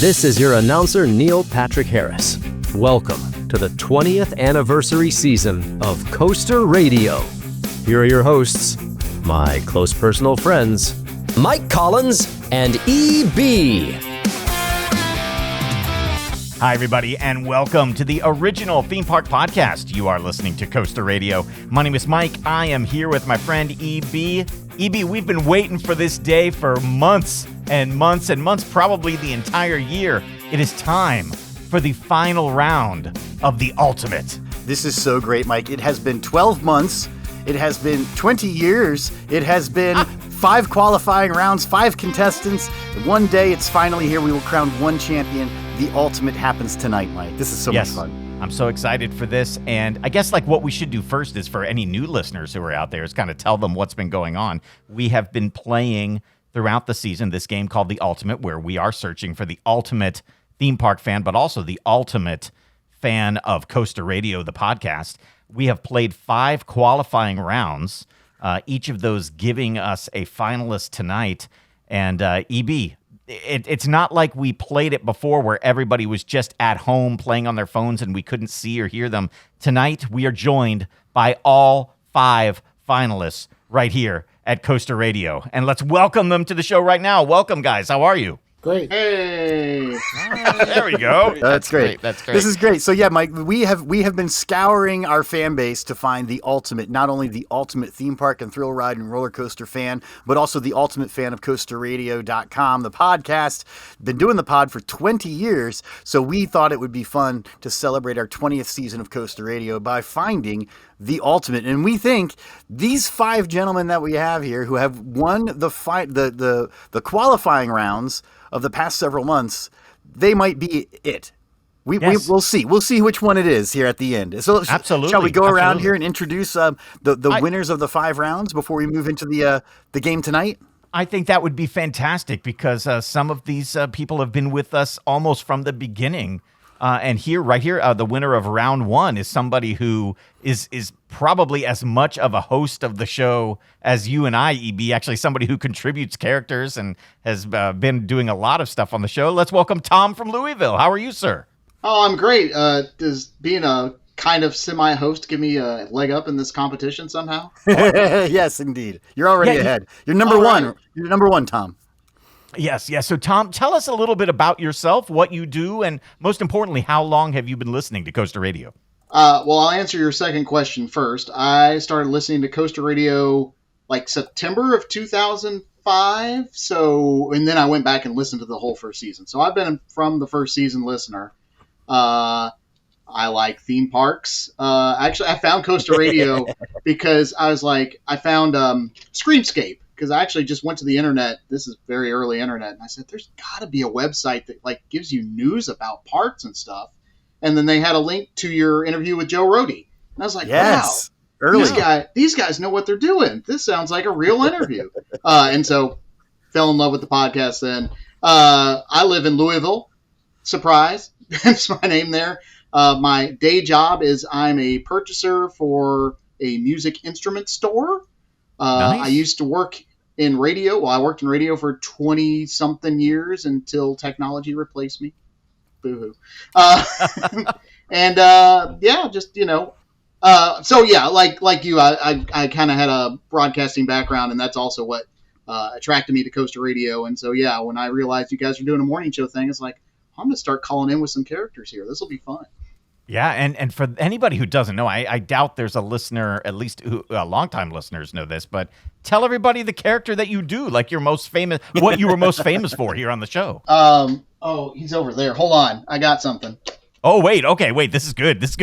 This is your announcer, Neil Patrick Harris. Welcome to the 20th anniversary season of Coaster Radio. Here are your hosts, my close personal friends, Mike Collins and E.B. Hi, everybody, and welcome to the original theme park podcast. You are listening to Coaster Radio. My name is Mike. I am here with my friend E.B. E.B., we've been waiting for this day for months and months and months, probably the entire year. It is time for the final round of the Ultimate. This is so great, Mike. It has been 12 months. It has been 20 years. It has been 5 qualifying rounds, 5 contestants. One day it's finally here. We will crown one champion. The Ultimate happens tonight, Mike. This is so much fun. I'm so excited for this. And I guess like what we should do first is for any new listeners who are out there is kind of tell them what's been going on. We have been playing throughout the season this game called The Ultimate, where we are searching for the ultimate theme park fan, but also the ultimate fan of Coaster Radio, the podcast. We have played 5 qualifying rounds, each of those giving us a finalist tonight. And EB, it's not like we played it before where everybody was just at home playing on their phones and we couldn't see or hear them. Tonight, we are joined by all 5 finalists right here at Coaster Radio. And let's welcome them to the show right now. Welcome, guys. How are you? Great. Hey. There we go. That's great. That's great. This is great. So yeah, Mike, we have been scouring our fan base to find the ultimate, not only the ultimate theme park and thrill ride and roller coaster fan, but also the ultimate fan of coasterradio.com, the podcast. Been doing the pod for 20 years, so we thought it would be fun to celebrate our 20th season of Coaster Radio by finding the ultimate. And we think these 5 gentlemen that we have here who have won the qualifying rounds of the past several months, they might be it. We'll see. We'll see which one it is here at the end. So absolutely. Shall we go around here and introduce the winners of the 5 rounds before we move into the game tonight? I think that would be fantastic because some of these people have been with us almost from the beginning. And right here, the winner of round 1 is somebody who is probably as much of a host of the show as you and I, EB, actually somebody who contributes characters and has been doing a lot of stuff on the show. Let's welcome Tom from Louisville. How are you, sir? Oh, I'm great. Does being a kind of semi-host give me a leg up in this competition somehow? Yes, indeed. You're already ahead. You're number one. Right. You're number 1, Tom. Yes. So, Tom, tell us a little bit about yourself, what you do, and most importantly, how long have you been listening to Coaster Radio? Well, I'll answer your second question first. I started listening to Coaster Radio like September of 2005. And then I went back and listened to the whole first season. So I've been from the first season listener. I like theme parks. Actually, I found Coaster Radio because I found Screamscape. Because I actually just went to the internet. This is very early internet. And I said, there's got to be a website that like gives you news about parks and stuff. And then they had a link to your interview with Joe Rohde. And I was like, yes, wow, early. These guys know what they're doing. This sounds like a real interview. And so fell in love with the podcast then. I live in Louisville. Surprise. That's my name there. My day job is I'm a purchaser for a music instrument store. Nice. I used to work in radio. Well, I worked in radio for 20-something years until technology replaced me. Boo-hoo. So yeah, like you, I kind of had a broadcasting background, and that's also what attracted me to Coaster Radio. And so, yeah, when I realized you guys were doing a morning show thing, it's like, I'm going to start calling in with some characters here. This will be fun. Yeah, and for anybody who doesn't know, I doubt there's a listener, at least longtime listeners know this, but tell everybody the character that you do, like your most famous, what you were most famous for here on the show. Oh, he's over there. Hold on, I got something. Oh, wait, this is good. This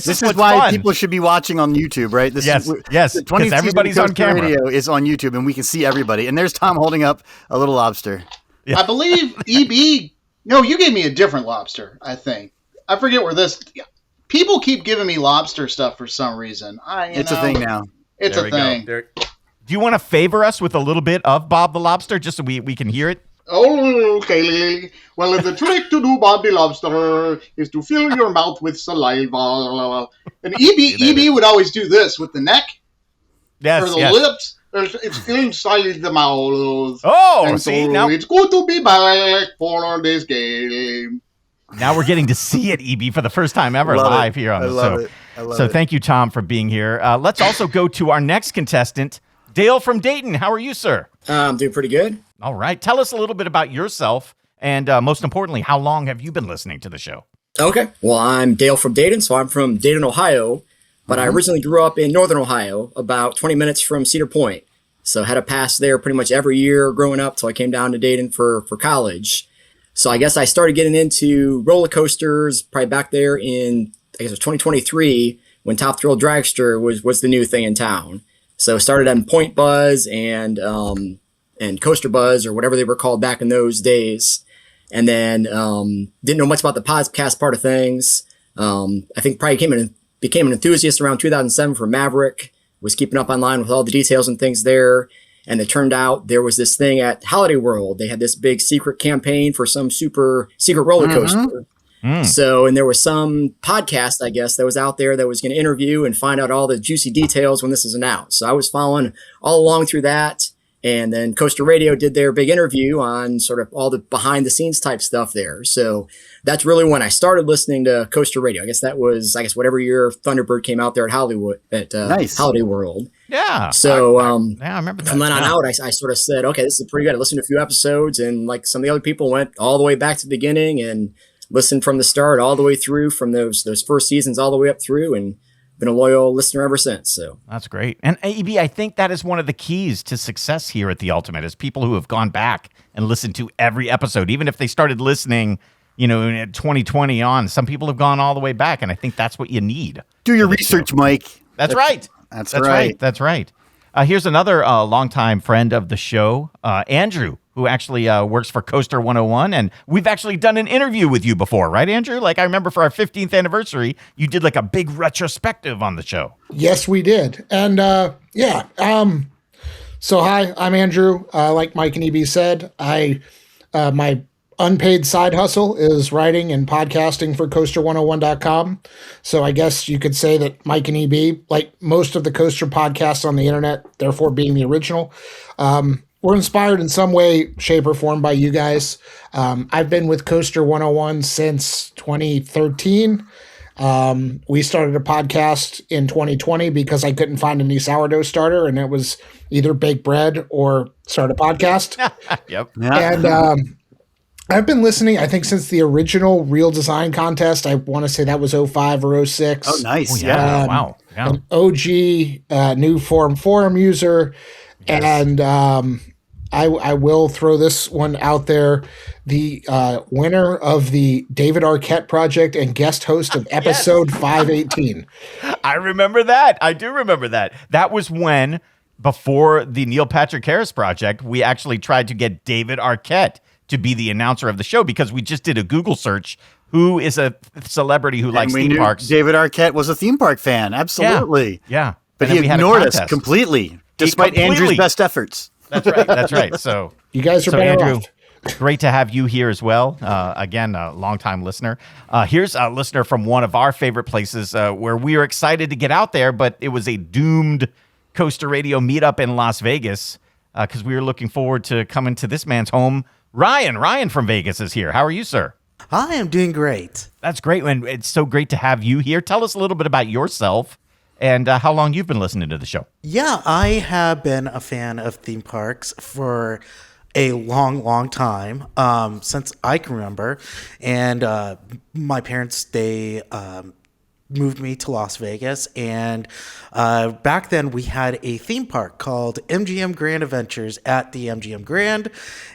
is why fun. people should be watching on YouTube, right? Yes, because everybody's on camera. Radio is on YouTube, and we can see everybody. And there's Tom holding up a little lobster. Yeah. I believe EB. No, you gave me a different lobster. I think. I forget where this. People keep giving me lobster stuff for some reason. It's a thing now. It's a thing. Do you want to favor us with a little bit of Bob the Lobster, just so we can hear it? Oh, okay. Well, the trick to do Bob the Lobster is to fill your mouth with saliva. And EB would always do this with the neck or the lips. It's inside the mouth. Oh, and see, so now it's good to be back for this game. Now we're getting to see it, EB, for the first time ever Love live it. here on I the love show. it. I love So it. thank you, Tom, for being here. Let's also go to our next contestant, Dale from Dayton. How are you, sir? I'm doing pretty good. All right. Tell us a little bit about yourself, and most importantly, how long have you been listening to the show? Okay. Well, I'm Dale from Dayton, so I'm from Dayton, Ohio, but I originally grew up in Northern Ohio, about 20 minutes from Cedar Point. So I had a pass there pretty much every year growing up, so I came down to Dayton for college. So I guess I started getting into roller coasters probably back there in, I guess it was 2023 when Top Thrill Dragster was the new thing in town. So started on Point Buzz and Coaster Buzz or whatever they were called back in those days. And then didn't know much about the podcast part of things. I think probably became an enthusiast around 2007 for Maverick, was keeping up online with all the details and things there. And it turned out there was this thing at Holiday World. They had this big secret campaign for some super secret roller coaster. So, and there was some podcast, I guess, that was out there that was going to interview and find out all the juicy details when this was announced. So I was following all along through that. And then Coaster Radio did their big interview on sort of all the behind the scenes type stuff there. So that's really when I started listening to Coaster Radio. I guess that was, whatever year Thunderbird came out there at Nice. Holiday World. Yeah. So I remember that. from then on out, I sort of said, okay, this is pretty good. I listened to a few episodes, and like some of the other people went all the way back to the beginning and listened from the start all the way through from those first seasons all the way up through, and been a loyal listener ever since. So That's great. And EB, I think that is one of the keys to success here at the Ultimate is people who have gone back and listened to every episode, even if they started listening, in 2020 on. Some people have gone all the way back, and I think that's what you need. Do your research, Mike. That's right. That's right. That's right. Here's another longtime friend of the show, Andrew, who actually works for Coaster 101. And we've actually done an interview with you before, right, Andrew? Like I remember for our 15th anniversary, you did like a big retrospective on the show. Yes, we did. And so hi, I'm Andrew. Like Mike and EB said, my unpaid side hustle is writing and podcasting for coaster101.com. So I guess you could say that Mike and EB, like most of the coaster podcasts on the internet, therefore being the original, we're inspired in some way, shape, or form by you guys. I've been with Coaster 101 since 2013. We started a podcast in 2020 because I couldn't find any sourdough starter, and it was either bake bread or start a podcast. Yep. Yeah. And I've been listening, I think, since the original Real Design Contest. I want to say that was 05 or 06. Oh, nice. Oh, yeah. Yeah. Wow. Yeah. An OG new forum user. Yes. And I will throw this one out there. The winner of the David Arquette project and guest host of episode 518. I remember that. I do remember that. That was when, before the Neil Patrick Harris project, we actually tried to get David Arquette to be the announcer of the show because we just did a Google search. Who is a celebrity who likes And we theme knew parks? David Arquette was a theme park fan. Absolutely. Yeah. But And then he we had a ignored us contest. completely, despite completely- Andrew's best efforts. That's right. That's right. So You guys are So, better Andrew, off. great to have you here as well. Again, a longtime listener. Here's a listener from one of our favorite places where we are excited to get out there, but it was a doomed Coaster Radio meetup in Las Vegas because we were looking forward to coming to this man's home. Ryan from Vegas is here. How are you, sir? I am doing great. That's great. And it's so great to have you here. Tell us a little bit about yourself and how long you've been listening to the show. Yeah, I have been a fan of theme parks for a long time, since I can remember. And my parents, they moved me to Las Vegas. And back then we had a theme park called MGM Grand Adventures at the MGM Grand.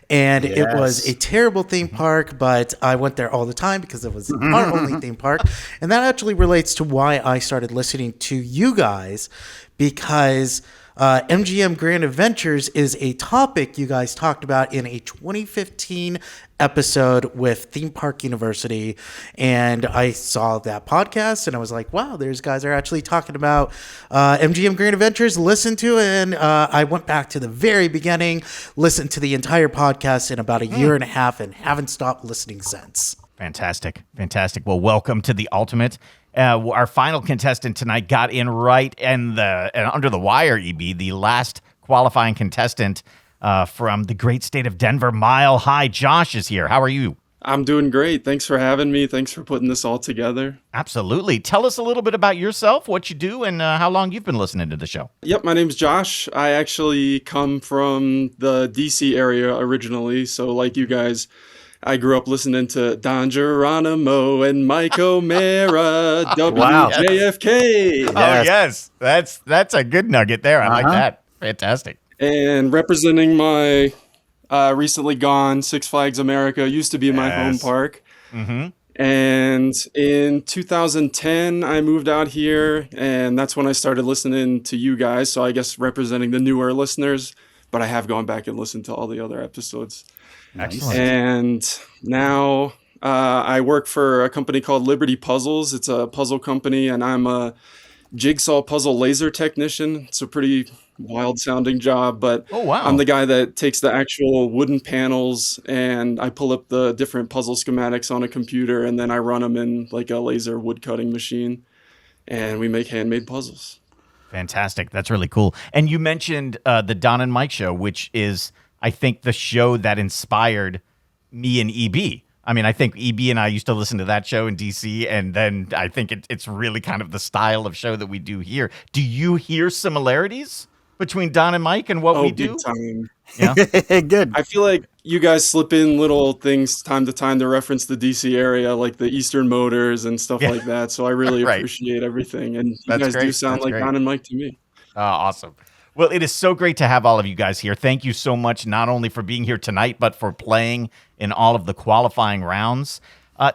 And it was a terrible theme park, but I went there all the time because it was our only theme park. And that actually relates to why I started listening to you guys, because MGM Grand Adventures is a topic you guys talked about in a 2015 episode with Theme Park University. And I saw that podcast and I was like, wow, there's guys are actually talking about MGM Grand Adventures. Listen to it. And I went back to the very beginning, listened to the entire podcast in about a year and a half, and haven't stopped listening since. Fantastic. Well, welcome to the Ultimate. Our final contestant tonight got in right and under the wire, EB, the last qualifying contestant from the great state of Denver, Mile High. Josh is here. How are you? I'm doing great. Thanks for having me. Thanks for putting this all together. Absolutely. Tell us a little bit about yourself, what you do, and how long you've been listening to the show. Yep, my name's Josh. I actually come from the DC area originally. So like you guys, I grew up listening to Don Geronimo and Mike O'Mara, WJFK. Oh, yes. That's a good nugget there. I like that. Fantastic. And representing my recently gone Six Flags America, used to be my home park. Mm-hmm. And in 2010, I moved out here, and that's when I started listening to you guys. So I guess representing the newer listeners, but I have gone back and listened to all the other episodes. Excellent. And now I work for a company called Liberty Puzzles. It's a puzzle company, and I'm a jigsaw puzzle laser technician. It's a pretty wild sounding job, but Oh, wow. I'm the guy that takes the actual wooden panels and I pull up the different puzzle schematics on a computer, and then I run them in like a laser wood cutting machine, and we make handmade puzzles. Fantastic. That's really cool. And you mentioned the Don and Mike show, which is, I think, the show that inspired me and EB. I mean, I think EB and I used to listen to that show in DC, and then I think it's really kind of the style of show that we do here. Do you hear similarities between Don and Mike and what we do? Big time. Yeah. Good. I feel like you guys slip in little things time to time to reference the DC area, like the Eastern Motors and stuff like that. So I really Right. appreciate everything. And you That's guys do great. sound That's like great. Don and Mike to me. Awesome. Well, it is so great to have all of you guys here. Thank you so much, not only for being here tonight, but for playing in all of the qualifying rounds.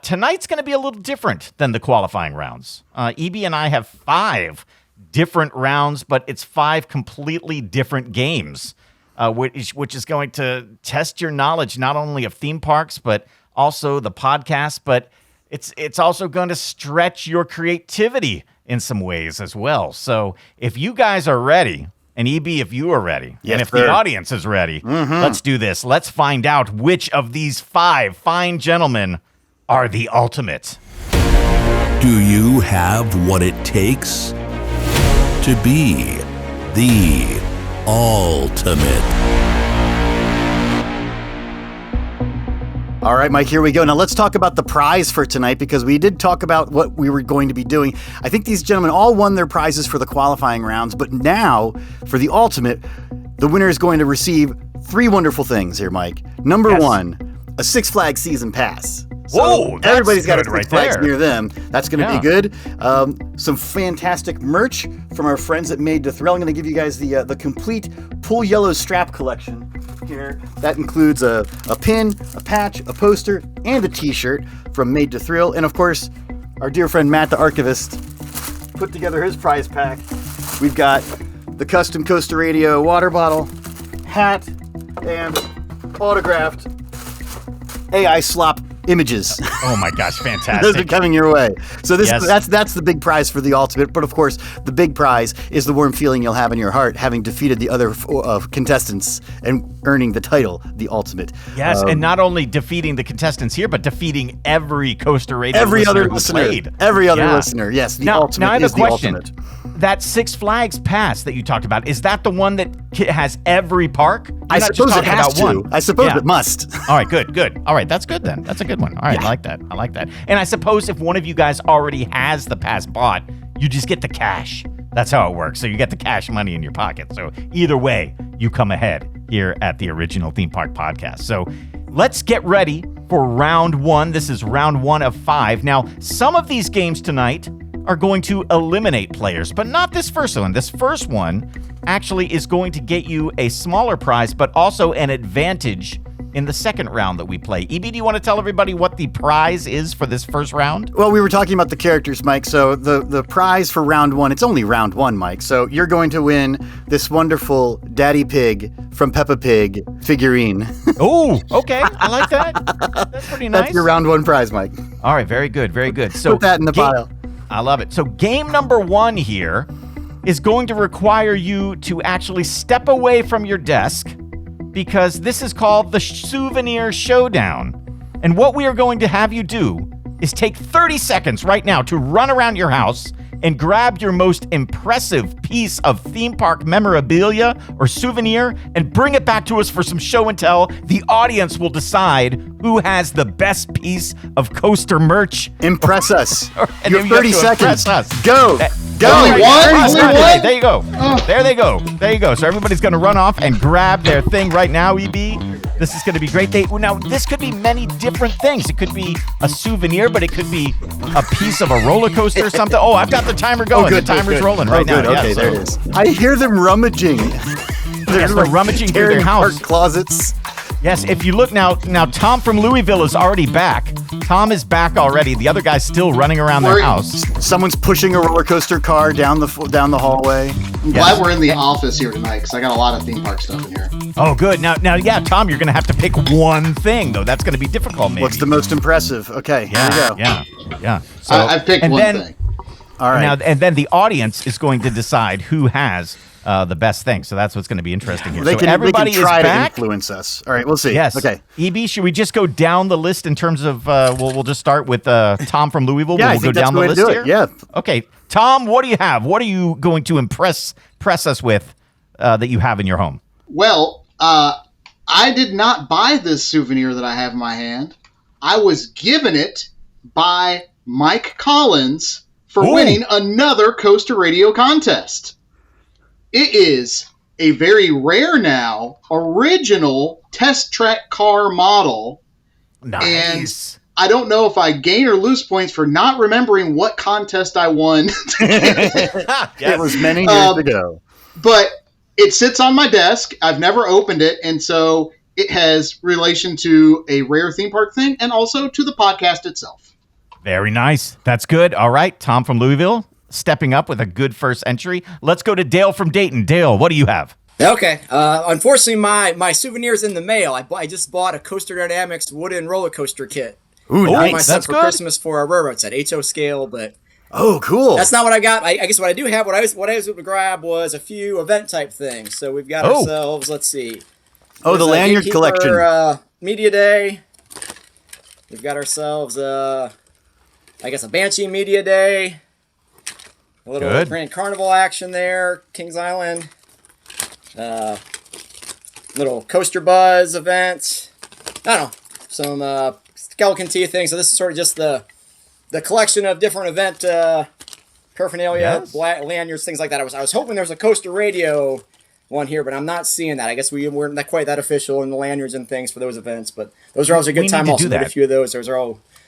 Tonight's going to be a little different than the qualifying rounds. EB and I have 5 different rounds, but it's 5 completely different games, which is going to test your knowledge not only of theme parks, but also the podcast, but it's also going to stretch your creativity in some ways as well. So if you guys are ready, and EB, if you are ready, Yes, and if sir. the audience is ready, let's do this. Let's find out which of these 5 fine gentlemen are the ultimate. Do you have what it takes to be the ultimate? All right, Mike, here we go. Now let's talk about the prize for tonight, because we did talk about what we were going to be doing. I think these gentlemen all won their prizes for the qualifying rounds, but now for the ultimate, the winner is going to receive 3 wonderful things here, Mike. Number 1, a Six Flags season pass. Whoa, that's everybody's got a good Six right Flags there. near them. That's going to Yeah. be good. Some fantastic merch from our friends at Made to Thrill. I'm going to give you guys the complete Pull Yellow strap collection here. That includes a pin, a patch, a poster, and a t-shirt from Made to Thrill. And of course, our dear friend Matt, the archivist, put together his prize pack. We've got the custom Coaster Radio water bottle, hat, and autographed AI slop images. Oh my gosh, Those are fantastic. coming your way. So Yes. that's the big prize for the ultimate. But of course, the big prize is the warm feeling you'll have in your heart having defeated the other contestants and earning the title, the ultimate. Yes, and not only defeating the contestants here, but defeating every Coaster Radio Every listener other who listener. played. Every other Yeah. listener. Yes, the Now, ultimate I have is a the question. ultimate. That Six Flags pass that you talked about, is that the one that has every park? You're I not just suppose it talking has about to. one. I suppose Yeah. it must. All right, good. All right, that's good then. That's a good one. All right, I like that. I like that. And I suppose if one of you guys already has the pass bought, you just get the cash. That's how it works. So you get the cash money in your pocket. So either way, you come ahead here at the Original Theme Park Podcast. So let's get ready for round 1. This is round 1 of 5. Now, some of these games tonight are going to eliminate players, but not this first one. This first one actually is going to get you a smaller prize, but also an advantage in the second round that we play. EB, do you want to tell everybody what the prize is for this first round? Well, we were talking about the characters, Mike. So the prize for round 1, it's only round 1, Mike. So you're going to win this wonderful Daddy Pig from Peppa Pig figurine. Oh, okay. I like that. That's pretty nice. That's your round 1 prize, Mike. All right, very good, very good. So Put that in the pile. I love it. So game number 1 here is going to require you to actually step away from your desk, because this is called the Souvenir Showdown. And what we are going to have you do is take 30 seconds right now to run around your house, and grab your most impressive piece of theme park memorabilia or souvenir and bring it back to us for some show and tell. The audience will decide who has the best piece of coaster merch. Impress us. And You have you 30 to impress seconds. us. Go. Go. Only one? Only one? There you go. There they go. There you go. So everybody's going to run off and grab their thing right now, EB. This is going to be great. Now, this could be many different things. It could be a souvenir, but it could be a piece of a roller coaster or something. Oh, I've got the timer going. Good, the timer's good. rolling Oh, right good. now. Okay, Yeah, there it is. I hear them rummaging. They're rummaging through their tearing house. apart closets. Yes, if you look now, Tom from Louisville is already back. Tom is back already. The other guy's still running around their house. Someone's pushing a roller coaster car down the hallway. I'm glad we're in the office here tonight because I got a lot of theme park stuff in here. Oh, good. Now, yeah, Tom, you're going to have to pick one thing, though. That's going to be difficult, maybe. What's the most impressive? Okay, here we go. Yeah. So, I've picked one thing. All right. Now, and then the audience is going to decide who has the best thing. So that's what's going to be interesting here. They So can everybody try is to back. influence us. All right, we'll see. Yes. Okay. EB, should we just go down the list in terms of? We'll just start with Tom from Louisville. Yeah, I we'll think go that's down the the way to list do it. here. Yeah. Okay, Tom, what do you have? What are you going to press us with that you have in your home? Well, I did not buy this souvenir that I have in my hand. I was given it by Mike Collins for winning another Coaster Radio contest. It is a very rare now original test track car model. Nice. And I don't know if I gain or lose points for not remembering what contest I won. It was many years ago. But it sits on my desk. I've never opened it, and so it has relation to a rare theme park thing and also to the podcast itself. Very nice. That's good. All right, Tom from Louisville stepping up with a good first entry. Let's go to Dale from Dayton. Dale, what do you have? Okay. Unfortunately, my souvenir's in the mail. I just bought a Coaster Dynamics wooden roller coaster kit. Ooh, My nice. son That's for good. Christmas for a railroad set, HO scale, but Oh, cool. that's not what I got. I guess what I do have, what I was able to grab was a few event type things. So we've got ourselves, let's see. Oh, the There's a lanyard Gatekeeper, collection. Media Day. We've got ourselves, I guess, a Banshee Media Day. A little Good. Grand Carnival action there. Kings Island. Little Coaster Buzz event. I don't know. Some skeleton tea things. So this is sort of just the collection of different event paraphernalia, lanyards, things like that. I was hoping there was a Coaster Radio one here, but I'm not seeing that. I guess we weren't that quite that official in the lanyards and things for those events, but those are always a good time. Also, did a few of those. Those are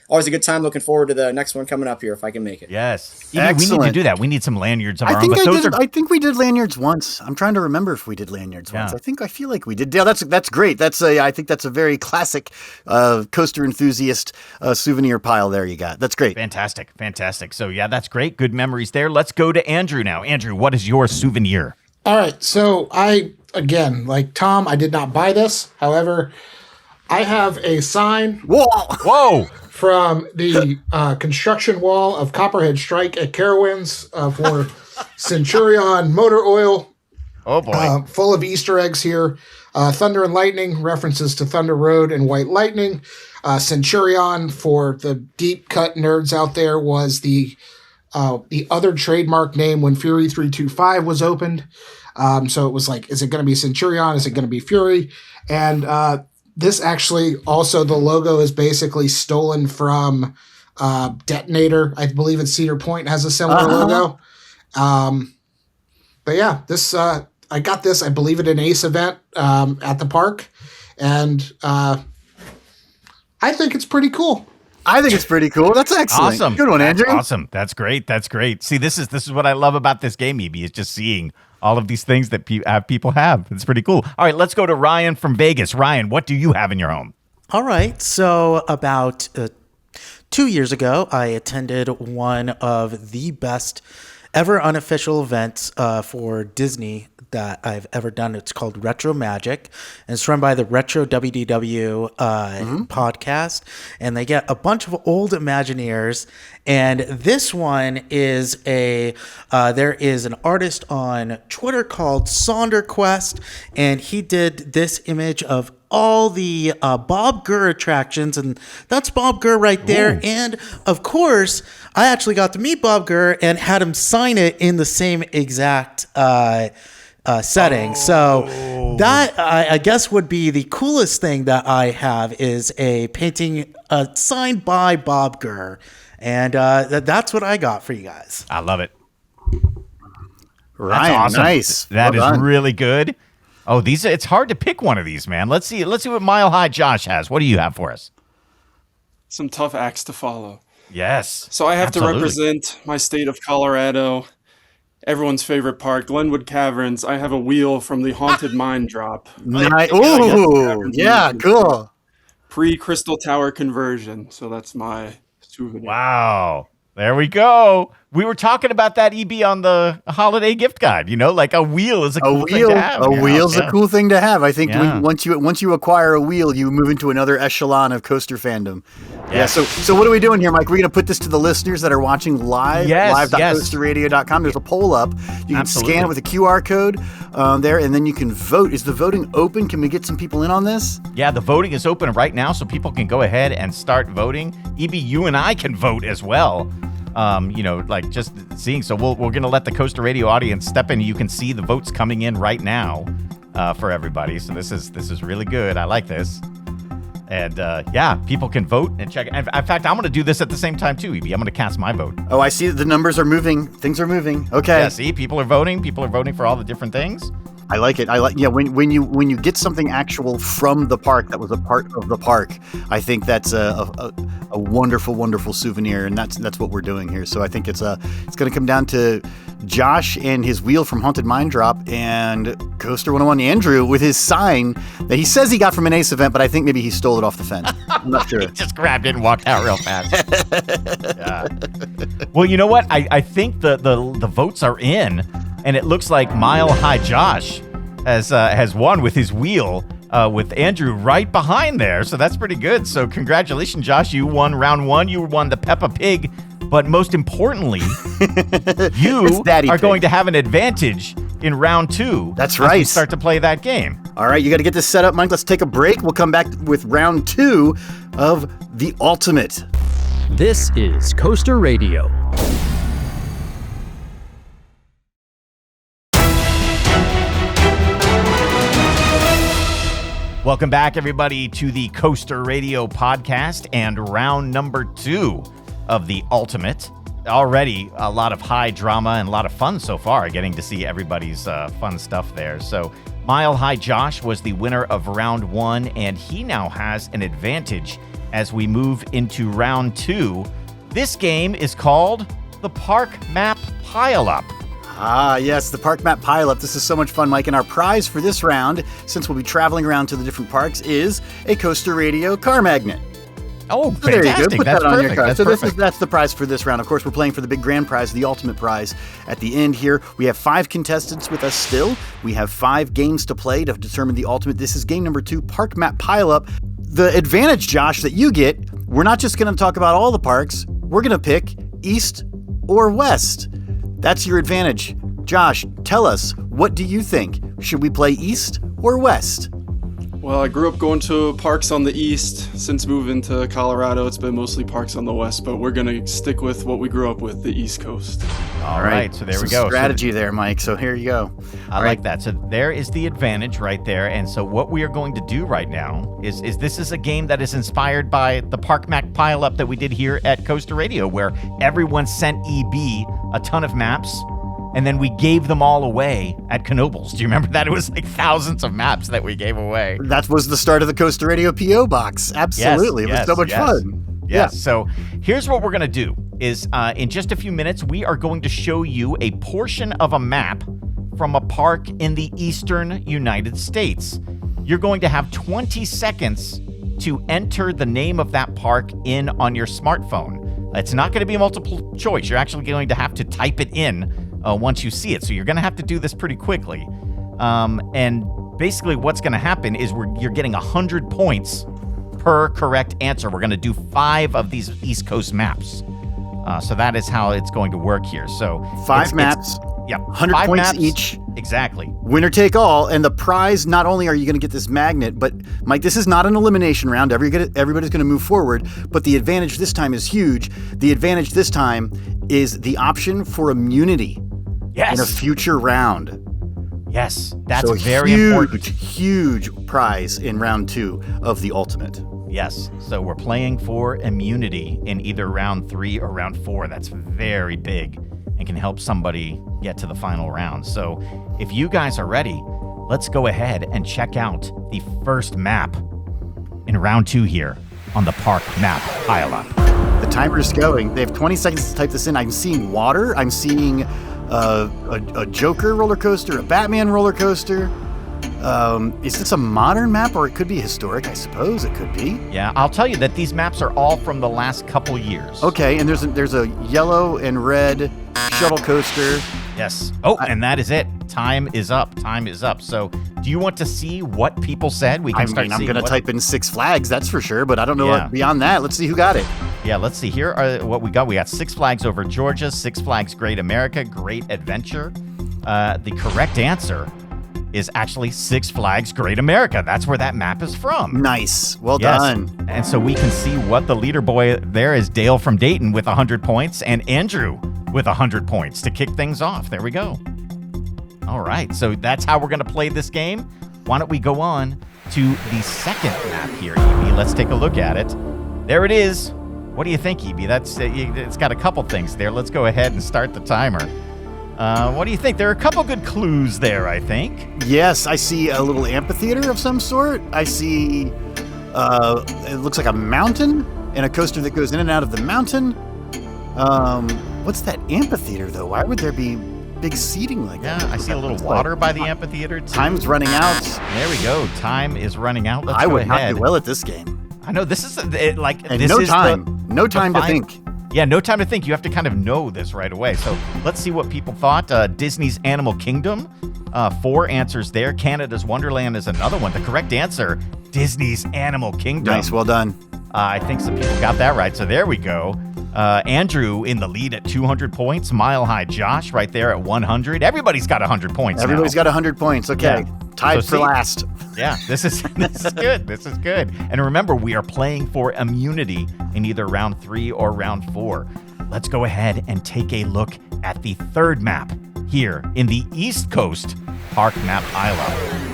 always a good time. Looking forward to the next one coming up here if I can make it. Yes. We need to do that. We need some lanyards of our I own. think we did lanyards once. I'm trying to remember if we did lanyards once. I feel like we did. Yeah, that's great. I think that's a very classic coaster enthusiast souvenir pile there you got. That's great. Fantastic. So yeah, that's great. Good memories there. Let's go to Andrew now. Andrew, what is your souvenir? All right, so again, like Tom, I did not buy this. However, I have a sign Whoa! from the construction wall of Copperhead Strike at Carowinds for Centurion Motor Oil. Oh boy! Full of Easter eggs here. Thunder and Lightning, references to Thunder Road and White Lightning. Centurion, for the deep cut nerds out there, was the other trademark name when Fury 325 was opened. So it was like, is it going to be Centurion? Is it going to be Fury? And this actually, also the logo is basically stolen from Detonator. I believe it's Cedar Point has a similar logo. But yeah, this I got this, I believe, at an Ace event at the park. And I think it's pretty cool. I think it's pretty cool. That's excellent. Awesome. Good one, Andrew. That's awesome. That's great. See, this is what I love about this game, EB, is just seeing all of these things that people have. It's pretty cool. All right, let's go to Ryan from Vegas. Ryan, what do you have in your home? All right. So about 2 years ago, I attended one of the best ever unofficial events for Disney that I've ever done. It's called Retro Magic, and it's run by the Retro WDW podcast, and they get a bunch of old Imagineers. And this one is there is an artist on Twitter called SaunderQuest, and he did this image of all the Bob Gurr attractions, and that's Bob Gurr right there. Ooh. And of course, I actually got to meet Bob Gurr and had him sign it in the same exact setting. So that I guess would be the coolest thing that I have is a painting signed by Bob Gurr. And that's what I got for you guys. I love it. Ryan, That's awesome. nice. That Well is done. really good. Oh, it's hard to pick one of these, man. Let's see what Mile High Josh has. What do you have for us? Some tough acts to follow. Yes. So I have absolutely. to represent my state of Colorado, everyone's favorite park, Glenwood Caverns. I have a wheel from the Haunted Mine drop. Ooh, yeah, cool. Pre-Crystal Tower conversion. So that's my souvenir. Wow. There we go. We were talking about that EB on the holiday gift guide. Like a wheel is a cool thing to have. A wheel's a cool thing to have. I think Yeah. once you acquire a wheel, you move into another echelon of coaster fandom. Yeah. Yes. So what are we doing here, Mike? We're going to put this to the listeners that are watching live, Yes, live.coasterradio.com. There's a poll up. You can Absolutely. scan it with a QR code there, and then you can vote. Is the voting open? Can we get some people in on this? Yeah, the voting is open right now, so people can go ahead and start voting. EB, you and I can vote as well. Just seeing. So we're going to let the Coaster Radio audience step in. You can see the votes coming in right now for everybody. So this is really good. I like this. And people can vote and check. In fact, I'm going to do this at the same time too, EB. I'm going to cast my vote. Oh, I see the numbers are moving. Things are moving. Okay. Yeah, see, people are voting. People are voting for all the different things. I like it. When you get something actual from the park that was a part of the park, I think that's a wonderful, wonderful souvenir, and that's what we're doing here. So I think it's going to come down to Josh and his wheel from Haunted Mine Drop, and Coaster 101 Andrew with his sign that he says he got from an Ace event, but I think maybe he stole it off the fence. I'm not sure. He just grabbed it and walked out real fast. Yeah. Well, you know what? I think the votes are in. And it looks like Mile High Josh has won with his wheel, with Andrew right behind there. So that's pretty good. So congratulations, Josh. You won round one. You won the Peppa Pig. But most importantly, you are going to have an advantage in round two. That's as right. we start to play that game. All right, you got to get this set up, Mike. Let's take a break. We'll come back with round two of The Ultimate. This is Coaster Radio. Welcome back, everybody, to the Coaster Radio podcast and round number two of The Ultimate. Already a lot of high drama and a lot of fun so far, getting to see everybody's fun stuff there. So Mile High Josh was the winner of round one, and he now has an advantage as we move into round two. This game is called the Park Map Pileup. Ah, yes, the Park Map Pileup. This is so much fun, Mike. And our prize for this round, since we'll be traveling around to the different parks, is a Coaster Radio car magnet. Oh, so there you go. fantastic. Put That's that on perfect. your car. That's So perfect. that's the prize for this round. Of course, we're playing for the big grand prize, the ultimate prize. At the end here, we have 5 contestants with us still. We have 5 games to play to determine the ultimate. This is game number 2, Park Map Pileup. The advantage, Josh, that you get, we're not just going to talk about all the parks. We're going to pick east or west. That's your advantage. Josh, tell us, what do you think? Should we play east or west? Well, I grew up going to parks on the east. Since moving to Colorado, it's been mostly parks on the west, but we're going to stick with what we grew up with, the East Coast. All right, so there we go. Strategy there, Mike. So here you go. I like that. So there is the advantage right there. And so what we are going to do right now is this is a game that is inspired by the Park Map Pileup that we did here at Coaster Radio, where everyone sent EB a ton of maps, and then we gave them all away at Knoebels. Do you remember that? It was like thousands of maps that we gave away. That was the start of the Coaster Radio P.O. Box. Absolutely. Yes, it was so much fun. Yes. Yeah. So here's what we're going to do is in just a few minutes, we are going to show you a portion of a map from a park in the eastern United States. You're going to have 20 seconds to enter the name of that park in on your smartphone. It's not going to be a multiple choice. You're actually going to have to type it in once you see it. So you're going to have to do this pretty quickly. And basically what's going to happen is you're getting 100 points per correct answer. We're going to do 5 of these East Coast maps. So that is how it's going to work here. So 5 maps, Yeah, 100 5 points maps each. Exactly. Winner take all. And the prize, not only are you going to get this magnet, but Mike, this is not an elimination round. Everybody's going to move forward. But the advantage this time is huge. The advantage this time is the option for immunity in a future round. Yes, that's so very important. Huge prize in round 2 of the Ultimate. Yes, so we're playing for immunity in either round 3 or round 4. That's very big and can help somebody get to the final round. So if you guys are ready, let's go ahead and check out the first map in round 2 here on the park map Pileup. The timer is going. They have 20 seconds to type this in. I'm seeing water. I'm seeing a Joker roller coaster, a Batman roller coaster. Is this a modern map, or it could be historic? I suppose it could be. Yeah, I'll tell you that these maps are all from the last couple years. Okay, and there's a yellow and red shuttle coaster. Yes. Oh, and that is it. Time is up. Time is up. So, do you want to see what people said? We can start. I'm going to type in Six Flags, that's for sure, but I don't know what beyond that. Let's see who got it. Yeah, let's see. Here are what we got. We got Six Flags Over Georgia, Six Flags Great America, Great Adventure. The correct answer is actually Six Flags Great America. That's where that map is from. Nice. Well done. And so we can see what the leader boy there is, Dale from Dayton with 100 points and Andrew with 100 points to kick things off. There we go. All right, so that's how we're going to play this game. Why don't we go on to the second map here, Evie? Let's take a look at it. There it is. What do you think, Evie? It's got a couple things there. Let's go ahead and start the timer. What do you think? There are a couple good clues there, I think. Yes, I see a little amphitheater of some sort. I see, it looks like a mountain and a coaster that goes in and out of the mountain. What's that amphitheater, though? Why would there be big seating like that? Yeah, I see a little water by the amphitheater, too. Time's running out. There we go. Time is running out. Let's I go would ahead. not do well at this game. I know, this is, like... And this no is time. No time to think. Yeah, no time to think. You have to kind of know this right away. So let's see what people thought. Disney's Animal Kingdom, 4 answers there. Canada's Wonderland is another one. The correct answer, Disney's Animal Kingdom. Nice, well done. I think some people got that right. So there we go. Andrew in the lead at 200 points. Mile High Josh right there at 100. Everybody's got 100 points. Everybody's got 100 points. Okay, tied for last. Yeah, this is good. This is good. And remember, we are playing for immunity in either round 3 or round 4. Let's go ahead and take a look at the third map here in the East Coast Park Map Pileup.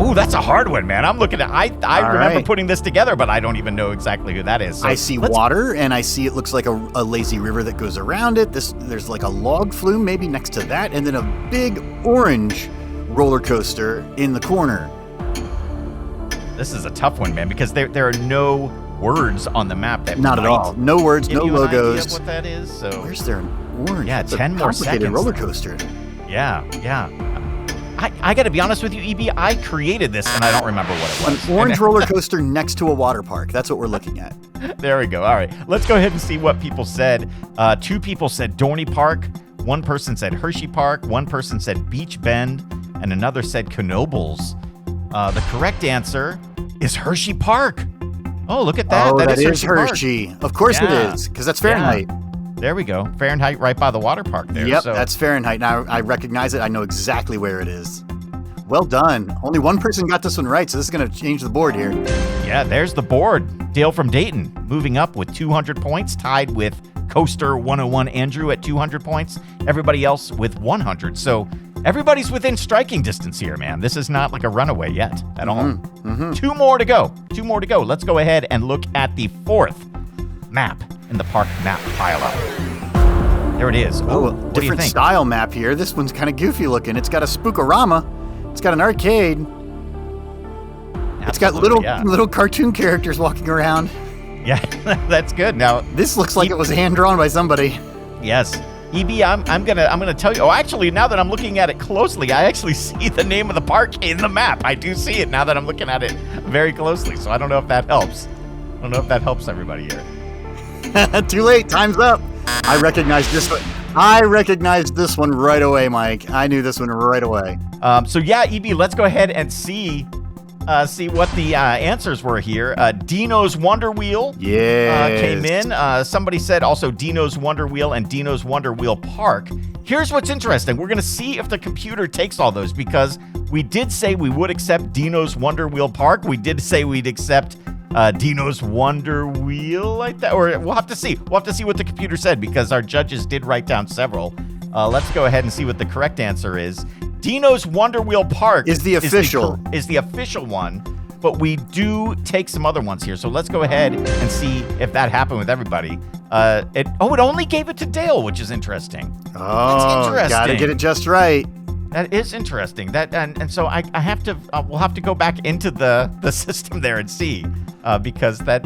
Ooh, that's a hard one, man. I'm looking at. I remember putting this together, but I don't even know exactly who that is. So I see water, and I see it looks like a lazy river that goes around it. There's like a log flume maybe next to that, and then a big orange roller coaster in the corner. This is a tough one, man, because there are no words on the map that not at all. No words, no logos. What that is? So where's there an orange? Yeah, it's 10 more seconds. Roller coaster. Yeah. I got to be honest with you, EB. I created this and I don't remember what it was. An orange roller coaster next to a water park. That's what we're looking at. There we go. All right, let's go ahead and see what people said. 2 people said Dorney Park. 1 person said Hershey Park. 1 person said Beach Bend, and another said Knoebels. The correct answer is Hershey Park. Oh, look at that. Oh, that is Hershey. Park. Of course it is, because that's Fahrenheit. Yeah. There we go. Fahrenheit right by the water park there. Yep, that's Fahrenheit. Now I recognize it. I know exactly where it is. Well done. Only 1 person got this one right, so this is going to change the board here. Yeah, there's the board. Dale from Dayton moving up with 200 points, tied with Coaster 101 Andrew at 200 points. Everybody else with 100. So everybody's within striking distance here, man. This is not like a runaway yet at all. Mm-hmm. 2 more to go. 2 more to go. Let's go ahead and look at the 4th map in the park map Pileup. There it is. Oh, different style map here. This one's kind of goofy looking. It's got a spookorama. It's got an arcade. It's got little cartoon characters walking around. Yeah, that's good. Now this looks like it was hand drawn by somebody. Yes. EB, I'm gonna tell you. Oh, actually, now that I'm looking at it closely, I actually see the name of the park in the map. I do see it now that I'm looking at it very closely. So I don't know if that helps. I don't know if that helps everybody here. Too late. Time's up. I recognized this one. I recognized this one right away, Mike. I knew this one right away. So yeah, EB, let's go ahead and see see what the answers were here. Dino's Wonder Wheel came in. Somebody said also Dino's Wonder Wheel and Dino's Wonder Wheel Park. Here's what's interesting. We're going to see if the computer takes all those, because we did say we would accept Dino's Wonder Wheel Park. We did say we'd accept Dino's Wonder Wheel like that. Or we'll have to see. We'll have to see what the computer said, because our judges did write down several. Let's go ahead and see what the correct answer is. Dino's Wonder Wheel Park is the official one, but we do take some other ones here. So let's go ahead and see if that happened with everybody. It only gave it to Dale, which is interesting. Oh, interesting. Gotta get it just right. That is interesting. And so I have to we'll have to go back into the system there and see, because that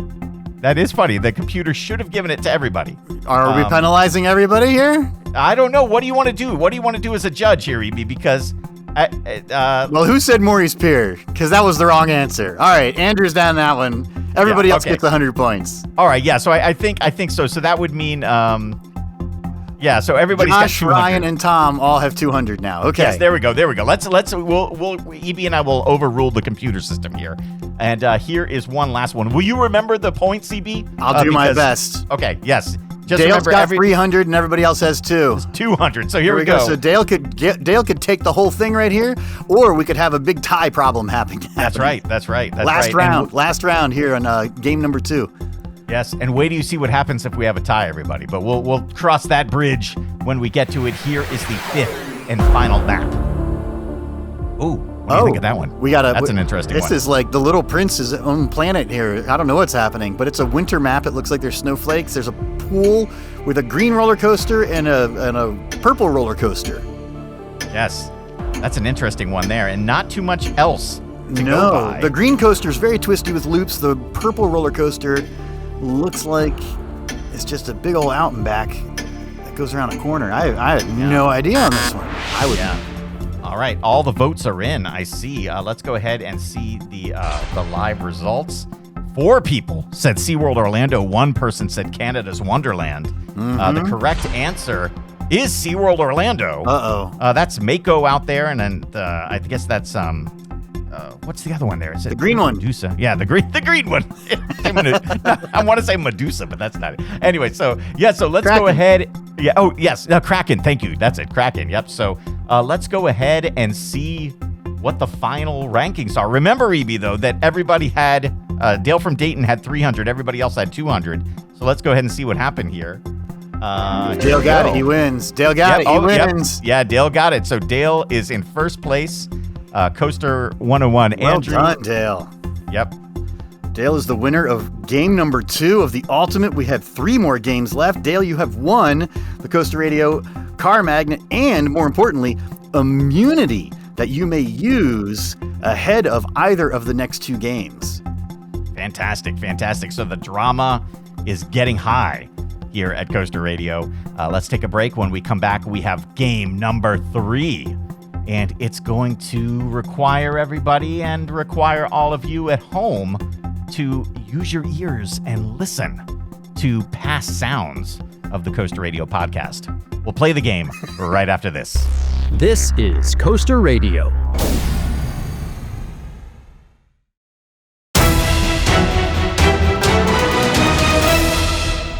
is funny. The computer should have given it to everybody. Are we penalizing everybody here? I don't know. What do you want to do? What do you want to do as a judge here, EB? Because well, who said Maurice Pier? Because that was the wrong answer. All right, Andrew's down that one. Everybody else gets 100 points. All right, yeah. So I think so. So that would mean, so everybody's got 200. Ryan, and Tom all have 200 now. Okay. Yes, there we go. We'll EB and I will overrule the computer system here. And here is one last one. Will you remember the points, EB? I'll do my best. Okay. Yes. Just Dale's got 300 and everybody else has 200. So here we go. So Dale could take the whole thing right here, or we could have a big tie problem happening. That's right. Last round here on game number 2. Yes, and wait till you see what happens if we have a tie, everybody. But we'll cross that bridge when we get to it. Here is the 5th and final map. Ooh. What do you think of that one? That's an interesting one. This is like the Little Prince's own planet here. I don't know what's happening, but it's a winter map. It looks like there's snowflakes. There's a pool with a green roller coaster and a purple roller coaster. Yes, that's an interesting one there, and not too much else to go by. The green coaster is very twisty with loops. The purple roller coaster looks like it's just a big old out and back that goes around a corner. I have no idea on this one. All right, all the votes are in. I see. Let's go ahead and see the live results. 4 people said SeaWorld Orlando. 1 person said Canada's Wonderland. The correct answer is SeaWorld Orlando. That's Mako out there, and then I guess that's what's the other one there? Is it the green one? Medusa. Yeah, the green one. I want to say Medusa, but that's not it. Anyway, so let's go ahead. Yeah. Oh, yes. Kraken. Thank you. That's it. Kraken. Yep. So let's go ahead and see what the final rankings are. Remember, EB, though, that everybody had Dale from Dayton had 300. Everybody else had 200. So let's go ahead and see what happened here. Dale got it. He wins. Dale got it. He wins. Yep. Yeah, Dale got it. So Dale is in first place. Coaster 101. Well Andrew. done, Dale. Yep. Dale is the winner of game number 2 of the Ultimate. We have 3 more games left. Dale, you have won the Coaster Radio car magnet and, more importantly, immunity that you may use ahead of either of the next 2 games. Fantastic. So the drama is getting high here at Coaster Radio. Let's take a break. When we come back, we have game number 3. And it's going to require everybody and require all of you at home to use your ears and listen to past sounds of the Coaster Radio podcast. We'll play the game right after this. This is Coaster Radio.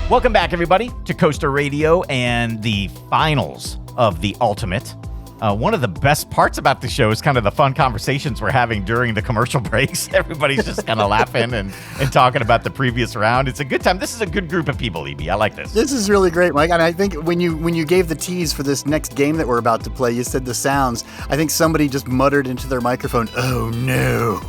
Welcome back, everybody, to Coaster Radio and the finals of the Ultimate. One of the best parts about the show is kind of the fun conversations we're having during the commercial breaks. Everybody's just kind of laughing and talking about the previous round. It's a good time. This is a good group of people, EB. I like this. This is really great, Mike. And I think when you gave the tease for this next game that we're about to play, you said the sounds. I think somebody just muttered into their microphone, "Oh no."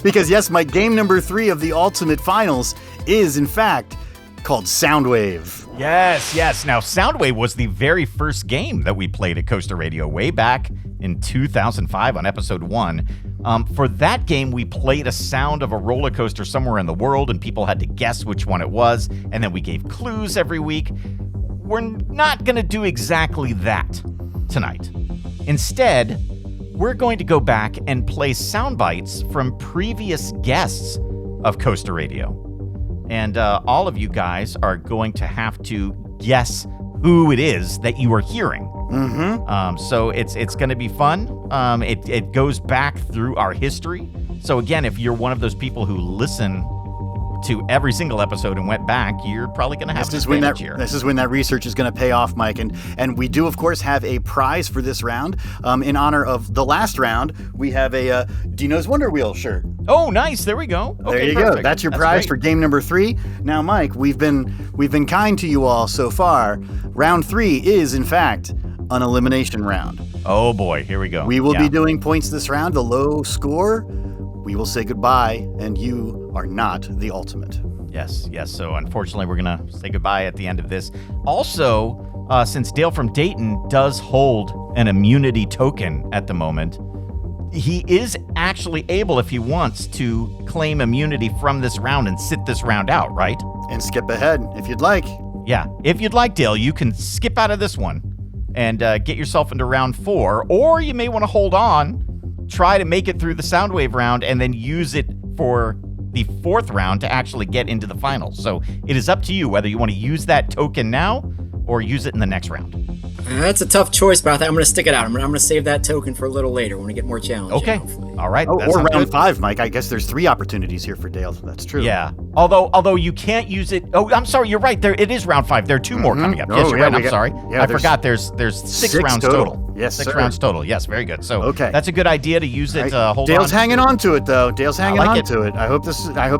Because yes, Mike, game number 3 of the Ultimate Finals is in fact called Soundwave. Yes. Now, Soundwave was the very first game that we played at Coaster Radio way back in 2005 on episode 1. For that game, we played a sound of a roller coaster somewhere in the world, and people had to guess which one it was, and then we gave clues every week. We're not going to do exactly that tonight. Instead, we're going to go back and play sound bites from previous guests of Coaster Radio. And all of you guys are going to have to guess who it is that you are hearing. So it's going to be fun. It goes back through our history. So again, if you're one of those people who listen to every single episode and went back, you're probably going to have This is when that research is going to pay off, Mike. And we do, of course, have a prize for this round. In honor of the last round, we have a Dino's Wonder Wheel shirt. Oh, nice. There we go. Okay, there you perfect. go. That's your prize for game number 3. Now, Mike, we've been kind to you all so far. Round 3 is, in fact, an elimination round. Oh boy, here we go. We will be doing points this round. The low score, we will say goodbye, and you are not the ultimate. Yes. So unfortunately, we're going to say goodbye at the end of this. Also, since Dale from Dayton does hold an immunity token at the moment, he is actually able, if he wants, to claim immunity from this round and sit this round out, right? And skip ahead, if you'd like. Yeah. If you'd like, Dale, you can skip out of this one and get yourself into round 4, or you may want to hold on, try to make it through the Soundwave round, and then use it for the 4th round to actually get into the finals. So it is up to you whether you want to use that token now or use it in the next round. That's a tough choice, but I think I'm going to stick it out. I'm going to save that token for a little later when we get more challenging. Okay. Hopefully. All right. Or round 5, Mike. I guess there's 3 opportunities here for Dale. That's true. Yeah. Although you can't use it. Oh, I'm sorry. You're right. It is round 5. There are 2 more coming up. Yes, you're right. I'm sorry. I forgot. There's 6 rounds total. Yes, 6 rounds total. Yes, very good. So that's a good idea to use it. Dale's hanging on to it, though. Dale's hanging on to it. I hope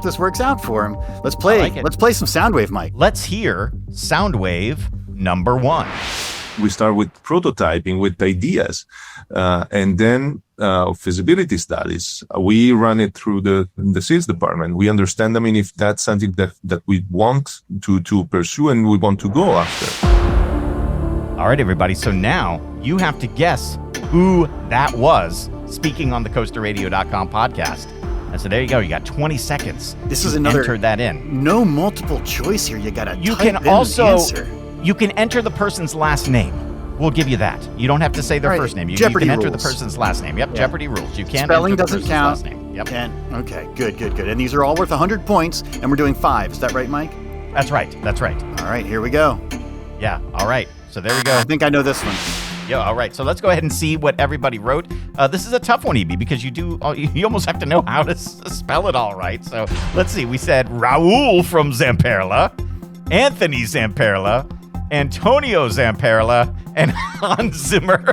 this works out for him. Let's play. Let's play some Soundwave, Mike. Let's hear Soundwave number 1. We start with prototyping, with ideas, and then feasibility studies. We run it through the sales department. We understand, if that's something that we want to pursue and we want to go after. All right, everybody. So now you have to guess who that was speaking on the CoasterRadio.com podcast. And so there you go. You got 20 seconds. This is another. Enter that in. No multiple choice here. You got to. You can also. You can enter the person's last name. We'll give you that. You don't have to say their first name. You can enter the person's last name. Yep, yeah. Jeopardy rules. You can't Spelling enter the doesn't person's count. last name. Yep. Okay, good. And these are all worth 100 points, and we're doing 5. Is that right, Mike? That's right. All right, here we go. Yeah, all right. So there we go. I think I know this one. Yeah, all right. So let's go ahead and see what everybody wrote. This is a tough one, EB, because you almost have to know how to spell it all right. So let's see. We said Raul from Zamperla, Anthony Zamperla, Antonio Zamperla, and Hans Zimmer.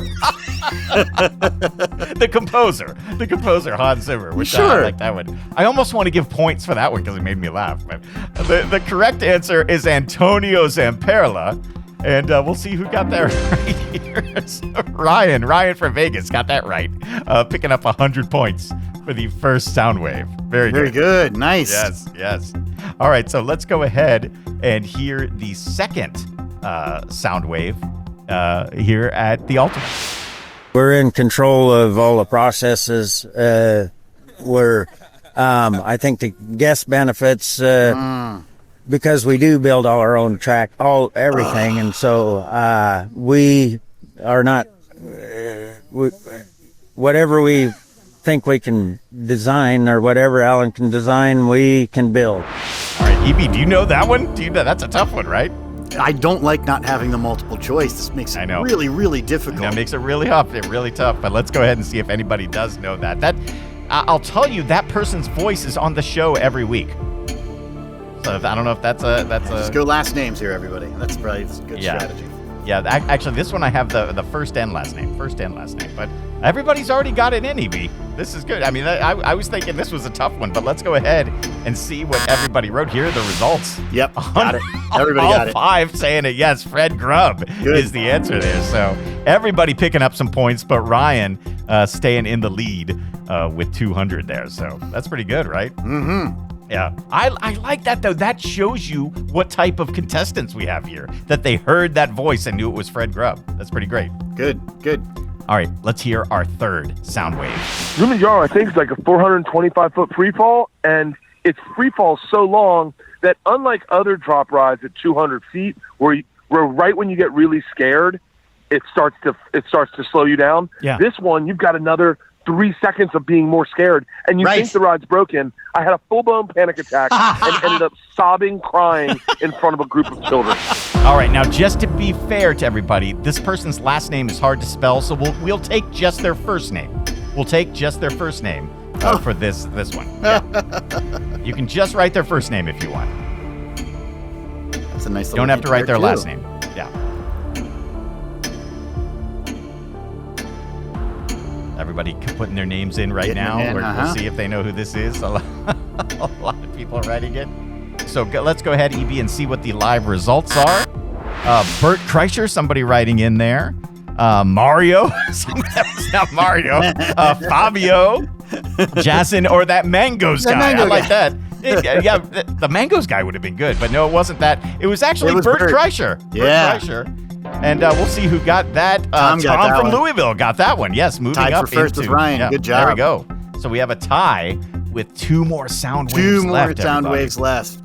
The composer, Hans Zimmer. Which I like that one. I almost want to give points for that one because it made me laugh. But the correct answer is Antonio Zamperla. And we'll see who got that right here. So Ryan from Vegas got that right. Picking up 100 points for the first Soundwave. Very good. Nice. Yes. All right, so let's go ahead and hear the second Soundwave here at the Ultimate. We're in control of all the processes. I think the guest benefits, because we do build all our own track, everything, and so we are not whatever we think we can design or whatever Alan can design, we can build. All right, EB, do you know that one? That's a tough one, right? I don't like not having the multiple choice. This makes it really, really difficult. That makes it really tough. But let's go ahead and see if anybody does know that. I'll tell you, that person's voice is on the show every week. So I don't know if that's a. Just go last names here, everybody. That's probably a good strategy. Yeah, actually, this one I have the first and last name. But everybody's already got it in, EB. This is good. I was thinking this was a tough one, but let's go ahead and see what everybody wrote. Here are the results. Yep, got it. Everybody got it. All 5 saying it. Yes, Fred Grubb is the answer there. So everybody picking up some points, but Ryan staying in the lead with 200 there. So that's pretty good, right? Mm-hmm. Yeah, I like that, though. That shows you what type of contestants we have here, that they heard that voice and knew it was Fred Grubb. That's pretty great. Good. All right, let's hear our third Soundwave. Kilimanjaro, I think, is like a 425-foot free fall, and its free fall so long that unlike other drop rides at 200 feet, where right when you get really scared, it starts to slow you down. Yeah. This one, you've got another 3 seconds of being more scared, and you think the ride's broken. I had a full-blown panic attack and ended up sobbing, crying in front of a group of children. All right, now just to be fair to everybody, this person's last name is hard to spell, so we'll take just their first name. We'll take just their first name for this one. Yeah. You can just write their first name if you want. That's a nice little You don't have to write their last name. Yeah. Everybody putting their names in right now. We'll see if they know who this is. A lot of people are writing it. So let's go ahead, EB, and see what the live results are. Bert Kreischer, somebody writing in there. Mario, that's not Mario. Fabio, Jason, or that Mangoes guy. I like that. Yeah, the Mangoes guy would have been good, but no, it wasn't that. It was actually Bert Kreischer. Yeah. Bert Kreischer. And we'll see who got that. Tom from Louisville got that one. Yes, moving tied up for first with Ryan. Yeah, Good job. There we go. So we have a tie with 2 more sound waves left. 2 more sound waves left.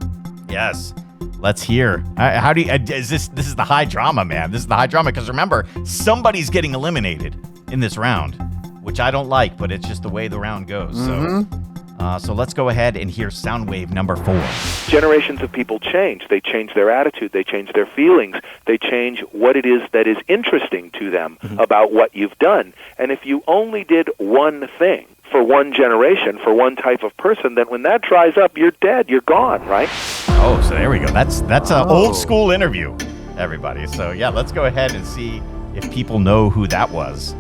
Yes. Let's hear. How do you? Is this is the high drama, man? This is the high drama because remember, somebody's getting eliminated in this round, which I don't like, but it's just the way the round goes. So let's go ahead and hear sound wave number 4. Generations of people change. They change their attitude. They change their feelings. They change what it is that is interesting to them about what you've done. And if you only did one thing for one generation, for one type of person, then when that dries up, you're dead. You're gone, right? Oh, so there we go. That's an old school interview, everybody. So yeah, let's go ahead and see if people know who that was.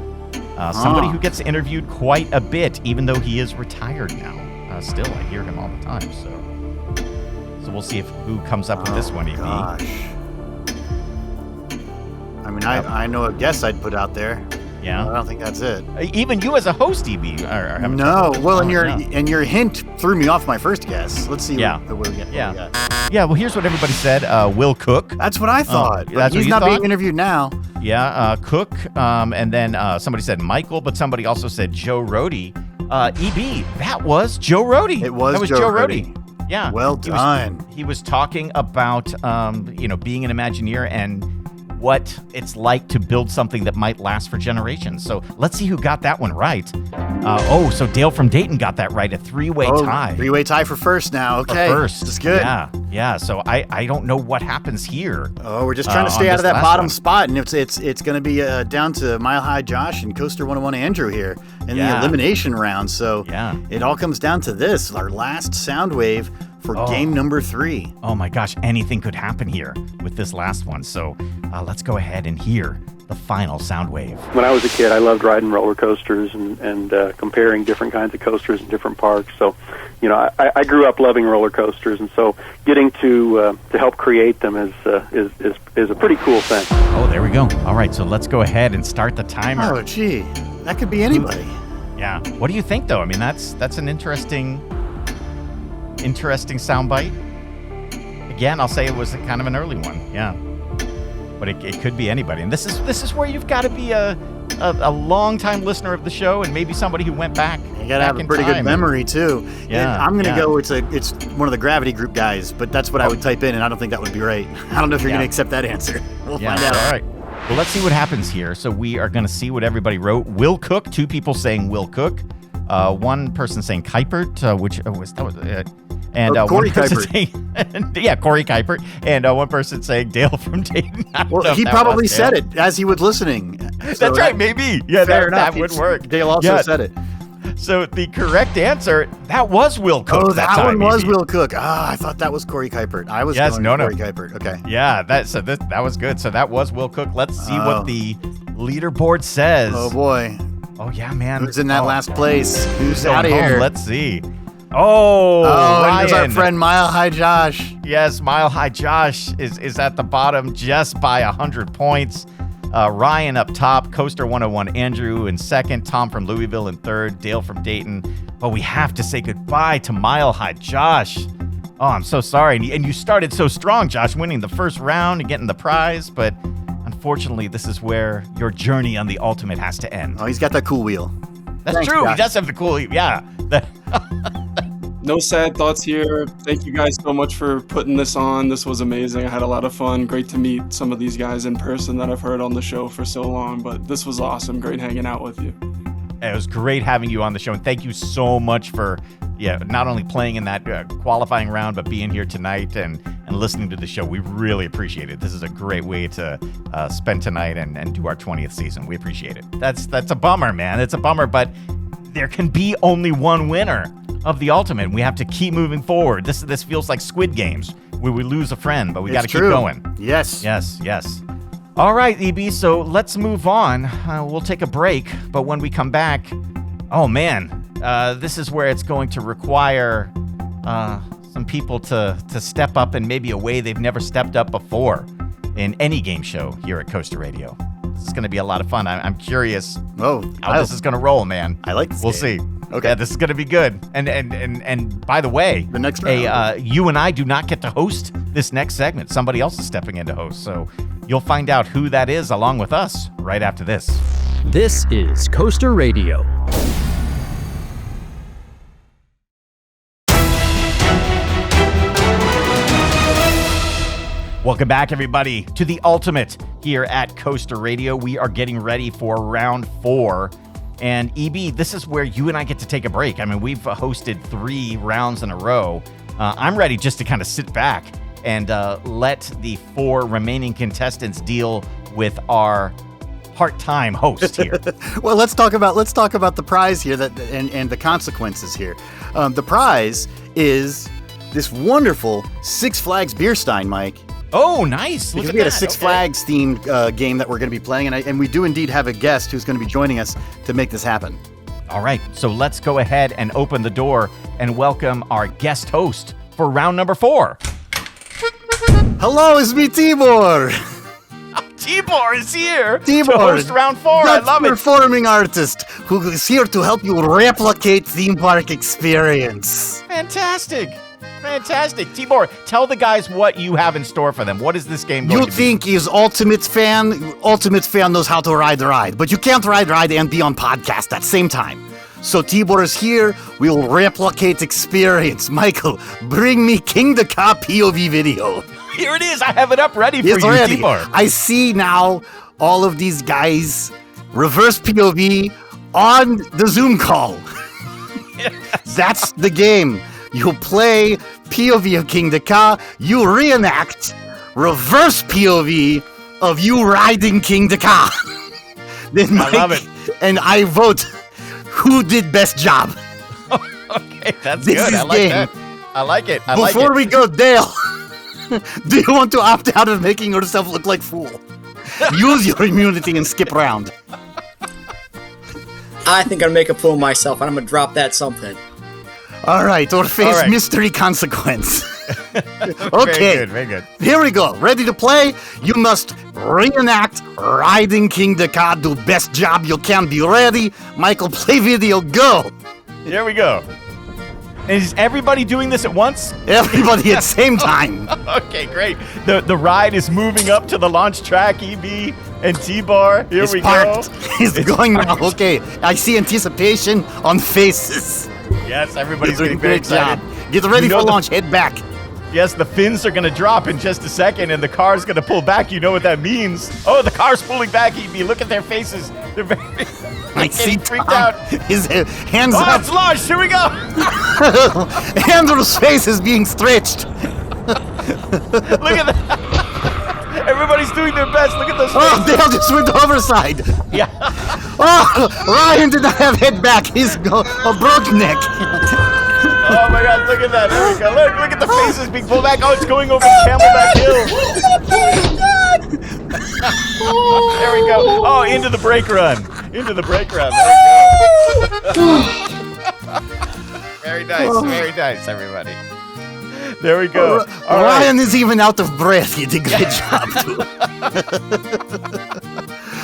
Somebody who gets interviewed quite a bit, even though he is retired now. Still, I hear him all the time. So we'll see who comes up with this one, EB. Gosh. I mean, I know a guess I'd put out there. Yeah. I don't think that's it. Even you as a host, EB. No. Well, and your hint threw me off my first guess. Let's see what we get. Yeah, well, here's what everybody said. Will Cook. That's what I thought. That's he's not being interviewed now. Yeah, Cook. And then somebody said Michael, but somebody also said Joe Rohde. EB, that was Joe Rohde. That was Joe Rohde. Yeah. Well done. He was talking about, being an Imagineer and what it's like to build something that might last for generations. So let's see who got that one right. So Dale from Dayton got that right. A 3-way tie. 3-way tie for first now. Okay. For first. That's good. Yeah. So I don't know what happens here. Oh, we're just trying to stay out of that bottom spot, and it's going to be down to Mile High Josh and Coaster 101 Andrew here in the elimination round. So it all comes down to this, our last sound wave for game number 3. Oh my gosh, anything could happen here with this last one. So let's go ahead and hear the final sound wave. When I was a kid, I loved riding roller coasters and comparing different kinds of coasters in different parks. So, I grew up loving roller coasters, and so getting to help create them is a pretty cool thing. Oh, there we go. All right, so let's go ahead and start the timer. Oh, gee, that could be anybody. Yeah. What do you think, though? I mean, that's an interesting soundbite. Again, I'll say it was kind of an early one. Yeah. But it could be anybody. And this is where you've got to be a long-time listener of the show and maybe somebody who went back. You got to have a pretty good memory, too. Yeah. I'm going to go, it's one of the Gravity Group guys, but that's what I would type in, and I don't think that would be right. I don't know if you're going to accept that answer. We'll find out. All right. Well, let's see what happens here. So we are going to see what everybody wrote. Will Cook, 2 people saying Will Cook. One person saying Kuipert, and Corey one person Kuipert. saying, Corey Kuipert, and one person saying Dale from Dayton. Well, he probably said it as he was listening. That's right, maybe. Yeah, that would work. Dale also said it. So the correct answer, that was Will Cook. Oh, that one was Will Cook. I thought that was Corey Kuipert. I was going Corey Kuipert. Okay. Yeah, that was good. So that was Will Cook. Let's see what the leaderboard says. Oh, boy. Oh, yeah, man. Who's in that last place? Who's out of here? Let's see. Ryan. There's our friend Mile High Josh. Yes, Mile High Josh is at the bottom just by 100 points. Ryan up top, Coaster 101 Andrew in second, Tom from Louisville in third, Dale from Dayton. But we have to say goodbye to Mile High Josh. Oh, I'm so sorry. And you started so strong, Josh, winning the first round and getting the prize. But unfortunately, this is where your journey on the Ultimate has to end. Oh, he's got that cool wheel. That's true. Josh. He does have the cool wheel. Yeah. No sad thoughts here. Thank you guys so much for putting this on. This was amazing. I had a lot of fun. Great to meet some of these guys in person that I've heard on the show for so long, but this was awesome. Great hanging out with you. It was great having you on the show, and thank you so much for, not only playing in that qualifying round, but being here tonight and listening to the show. We really appreciate it. This is a great way to spend tonight and do our 20th season. We appreciate it. That's a bummer, man. It's a bummer, but there can be only one winner of the Ultimate. We have to keep moving forward. This feels like Squid Games, where we lose a friend, but we got to keep going. Yes. Yes. All right, EB, so let's move on. We'll take a break, but when we come back, oh man, this is where it's going to require some people to step up in maybe a way they've never stepped up before in any game show here at Coaster Radio. This is going to be a lot of fun. I'm curious how this is going to roll, man. I like this. We'll game. see. Okay. Yeah, this is going to be good. And by the way, the next round, you and I do not get to host this next segment. Somebody else is stepping in to host. So you'll find out who that is along with us right after this. This is Coaster Radio. Welcome back, everybody, to the Ultimate here at Coaster Radio. We are getting ready for round 4. And EB, this is where you and I get to take a break. I mean, we've hosted 3 rounds in a row. I'm ready just to kind of sit back and let the 4 remaining contestants deal with our part-time host here. Well, let's talk about the prize here and the consequences here. The prize is this wonderful Six Flags beer stein, Mike. Oh, nice. Because we had a Six Flags themed game that we're going to be playing, and we do indeed have a guest who's going to be joining us to make this happen. All right, so let's go ahead and open the door and welcome our guest host for round number 4. Hello, it's me, Tibor. Tibor is here Tibor, to host round 4. I love it. Performing artist who is here to help you replicate theme park experience. Fantastic. Tibor, tell the guys what you have in store for them. What is this game going to be? You think is Ultimate fan knows how to ride, but you can't ride and be on podcast at the same time. So Tibor is here. We will replicate experience. Michael, bring me Kingda POV video. Here it is. I have it up ready for it's you, ready. Tibor. I see now all of these guys reverse POV on the Zoom call. Yes. That's the game. You play POV of Kingda, you reenact reverse POV of you riding Kingda. Then Mike I love it. And I vote who did best job. Okay, that's This good. is I like game. that. I like it. Before we go, Dale, do you want to opt out of making yourself look like fool? Use your immunity and skip round. I think I'll make a fool of myself, and I'm going to drop that something. All right, or face mystery consequence. Okay, Very good. Here we go. Ready to play? You must reenact riding Kingda. Do best job you can. Be ready. Michael, play video. Go. Here we go. Is everybody doing this at once? Everybody at the same time. Okay, great. The ride is moving up to the launch track, EB and T-Bar. Here It's we parked. go. It's going now. Okay, I see anticipation on faces. Yes, everybody's You're getting doing a very great job. excited. Get ready You know for the- launch. Head back. Yes, the fins are going to drop in just a second, and the car's going to pull back. You know what that means. Oh, the car's pulling back, EB. Look at their faces. They're very I see freaked Tom. out. His hands Oh, up. it's launched. Here we go. Andrew's face is being stretched. Look at that. Everybody's doing their best. Look at those faces. Oh, Dale just went overside. Yeah. Oh, Ryan did not have head back. He's a broke neck. Oh my God! Look at that! There we go. Look at the faces being pulled back. Oh, it's going over the Camelback Hill. There we go. Oh, into the brake run. Into the brake run. There we go. Very nice, everybody. There we go. All right. Ryan is even out of breath. He did a great job, too.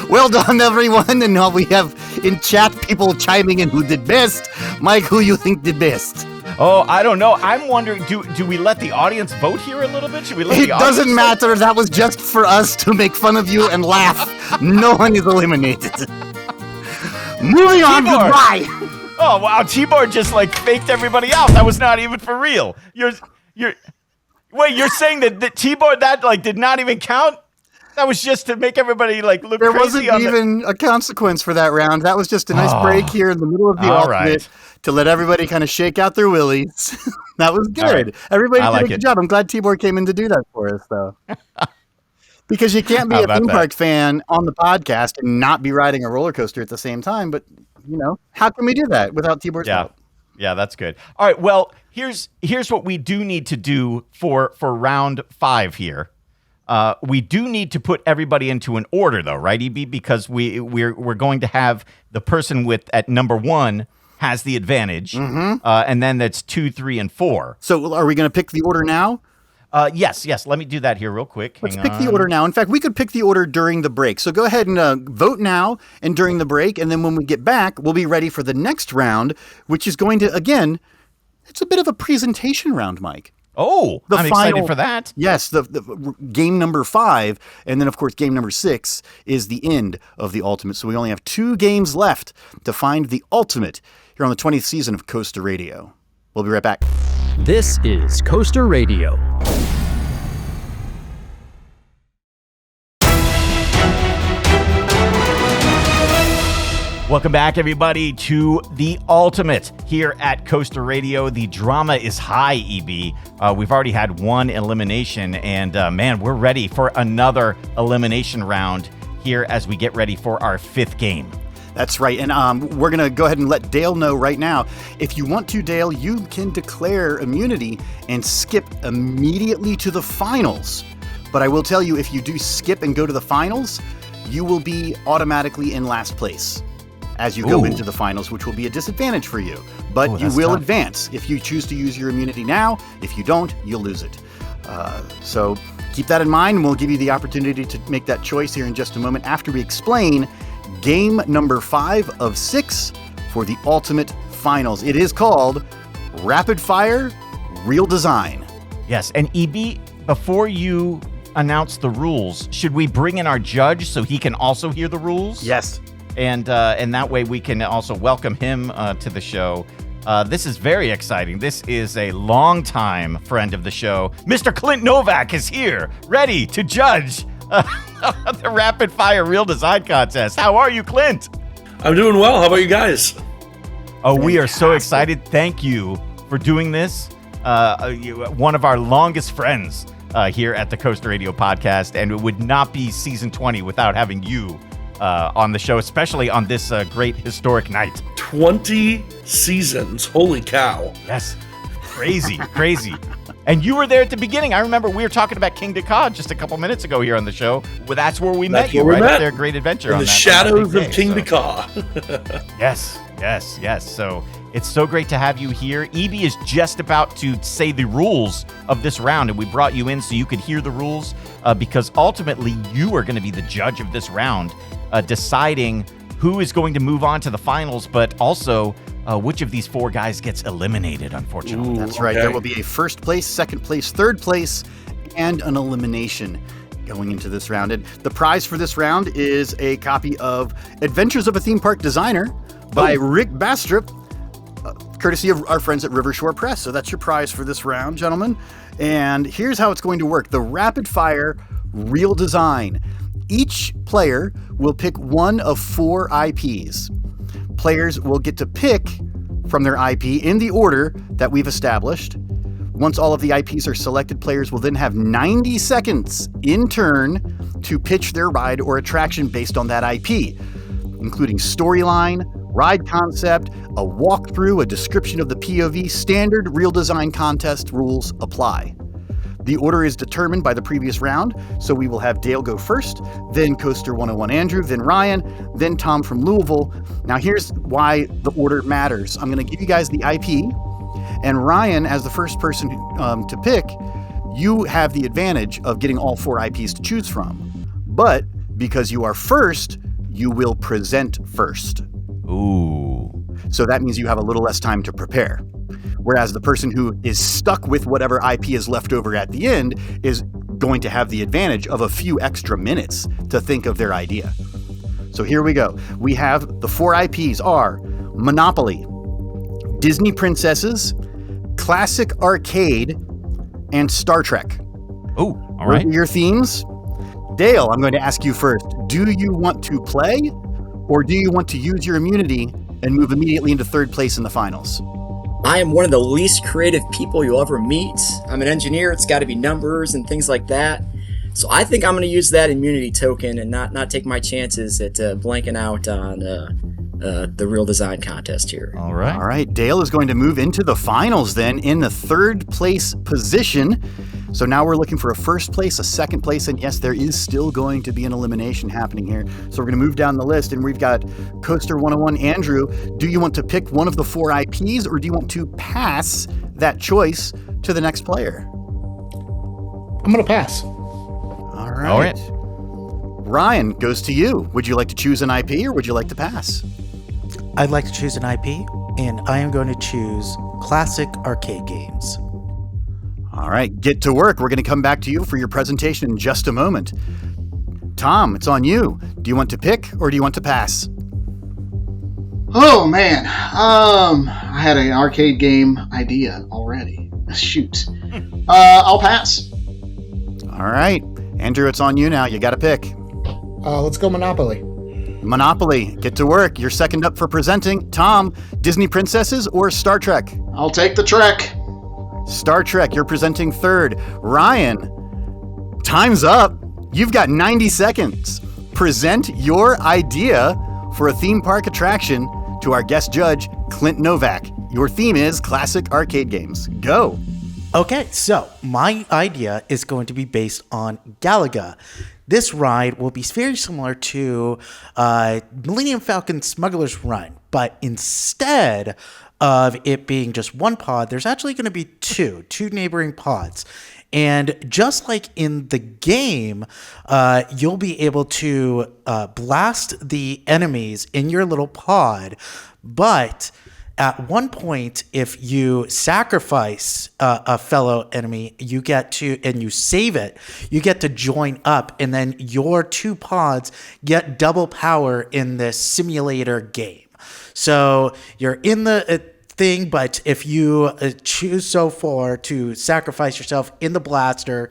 Well done, everyone. And now we have in chat people chiming in who did best. Mike, who you think did best? Oh, I don't know. I'm wondering, do we let the audience vote here a little bit? Should we let It the audience doesn't matter. That was just for us to make fun of you and laugh. No one is eliminated. Moving on, T-Bar. goodbye. Oh wow, T-Bar just like faked everybody out. That was not even for real. Wait, you're saying that T-Bar that like did not even count? That was just to make everybody like look There crazy. wasn't even a consequence for that round. That was just a nice break here in the middle of the All ultimate right. to let everybody kind of shake out their willies. That was good. right. Everybody I did like a good it. job. I'm glad Tibor came in to do that for us, though. Because you can't be How a about theme that? park fan on the podcast and not be riding a roller coaster at the same time. But, how can we do that without Tibor's help? Yeah, that's good. All right, well, here's what we do need to do for round 5 here. We do need to put everybody into an order, though, right, EB? Because we're going to have the person at number 1 has the advantage, and then that's 2, 3, and 4. So are we going to pick the order now? Yes. Let me do that here real quick. Let's pick the order now. In fact, we could pick the order during the break. So go ahead and vote now and during the break. And then when we get back, we'll be ready for the next round, which is going to, again, it's a bit of a presentation round, Mike. Oh, I'm excited for that. Yes, the game number 5. And then, of course, game number 6 is the end of the ultimate. So we only have 2 games left to find the ultimate here on the 20th season of Coaster Radio. We'll be right back. This is Coaster Radio. Welcome back, everybody, to the ultimate here at Coaster Radio. The drama is high, EB. We've already had 1 elimination, and man, we're ready for another elimination round here as we get ready for our 5th game. That's right. And we're going to go ahead and let Dale know right now. If you want to, Dale, you can declare immunity and skip immediately to the finals. But I will tell you, if you do skip and go to the finals, you will be automatically in last place as you go into the finals, which will be a disadvantage for you. But you will advance if you choose to use your immunity now. If you don't, you'll lose it. So keep that in mind, and we'll give you the opportunity to make that choice here in just a moment after we explain game number 5 of 6 for the ultimate finals. It is called Rapid Fire Real Design. Yes, and EB, before you announce the rules, should we bring in our judge so he can also hear the rules? Yes. And that way we can also welcome him to the show. This is very exciting. This is a longtime friend of the show. Mr. Clint Novak is here, ready to judge the Rapid Fire Real Design Contest. How are you, Clint? I'm doing well. How about you guys? Oh, we are so excited. Thank you for doing this. One of our longest friends here at the Coaster Radio podcast, and it would not be season 20 without having you on the show, especially on this great historic night. 20 seasons. Holy cow. Yes. Crazy. And you were there at the beginning. I remember we were talking about Kingda just a couple minutes ago here on the show. Well, that's where we met you, right up there. Great adventure. In the shadows of Kingda. Yes. So it's so great to have you here. Evie is just about to say the rules of this round, and we brought you in so you could hear the rules because ultimately you are going to be the judge of this round, deciding who is going to move on to the finals, but also which of these 4 guys gets eliminated, unfortunately. That's right. There will be a first place, second place, third place, and an elimination going into this round. And the prize for this round is a copy of Adventures of a Theme Park Designer by Rick Bastrop, courtesy of our friends at Rivershore Press. So that's your prize for this round, gentlemen. And here's how it's going to work. The Rapid Fire Real Design. Each player will pick one of 4 IPs. Players will get to pick from their IP in the order that we've established. Once all of the IPs are selected, players will then have 90 seconds in turn to pitch their ride or attraction based on that IP, including storyline, ride concept, a walkthrough, a description of the POV. Standard Real Design Contest rules apply. The order is determined by the previous round, so we will have Dale go first, then Coaster 101 Andrew, then Ryan, then Tom from Louisville. Now here's why the order matters. I'm going to give you guys the IP, and Ryan, as the first person to pick, you have the advantage of getting all 4 IPs to choose from. But because you are first, you will present first. Ooh. So that means you have a little less time to prepare. Whereas the person who is stuck with whatever IP is left over at the end is going to have the advantage of a few extra minutes to think of their idea. So here we go. We have the 4 IPs are Monopoly, Disney Princesses, Classic Arcade, and Star Trek. Oh, all right. Your themes. Dale, I'm going to ask you first. Do you want to play, or do you want to use your immunity and move immediately into third place in the finals? I am one of the least creative people you'll ever meet. I'm an engineer. It's got to be numbers and things like that. So I think I'm going to use that immunity token and not take my chances at blanking out on the real design contest here. All right. All right. Dale is going to move into the finals then in the third place position. So now we're looking for a first place, a second place, and yes, there is still going to be an elimination happening here. So we're going to move down the list, and we've got Coaster 101. Andrew, do you want to pick one of the 4 IPs, or do you want to pass that choice to the next player? I'm going to pass. All right. Ryan, goes to you. Would you like to choose an IP, or would you like to pass? I'd like to choose an IP, and I am going to choose classic arcade games. All right, get to work. We're going to come back to you for your presentation in just a moment. Tom, it's on you. Do you want to pick, or do you want to pass? Oh man, I had an arcade game idea already. Shoot. I'll pass. All right, Andrew, it's on you now. You got to pick. Let's go Monopoly. Monopoly, get to work. You're second up for presenting. Tom, Disney Princesses or Star Trek? I'll take the Trek. Star Trek, you're presenting third. Ryan, time's up. You've got 90 seconds. Present your idea for a theme park attraction to our guest judge, Clint Novak. Your theme is classic arcade games. Go. Okay, so my idea is going to be based on Galaga. This ride will be very similar to Millennium Falcon Smuggler's Run, but instead of it being just one pod, there's actually going to be two neighboring pods. And just like in the game, you'll be able to blast the enemies in your little pod, but at one point, if you sacrifice a fellow enemy, you get to, and you save it, you get to join up, and then your 2 pods get double power in this simulator game. So you're in the thing, but if you choose so far to sacrifice yourself in the blaster,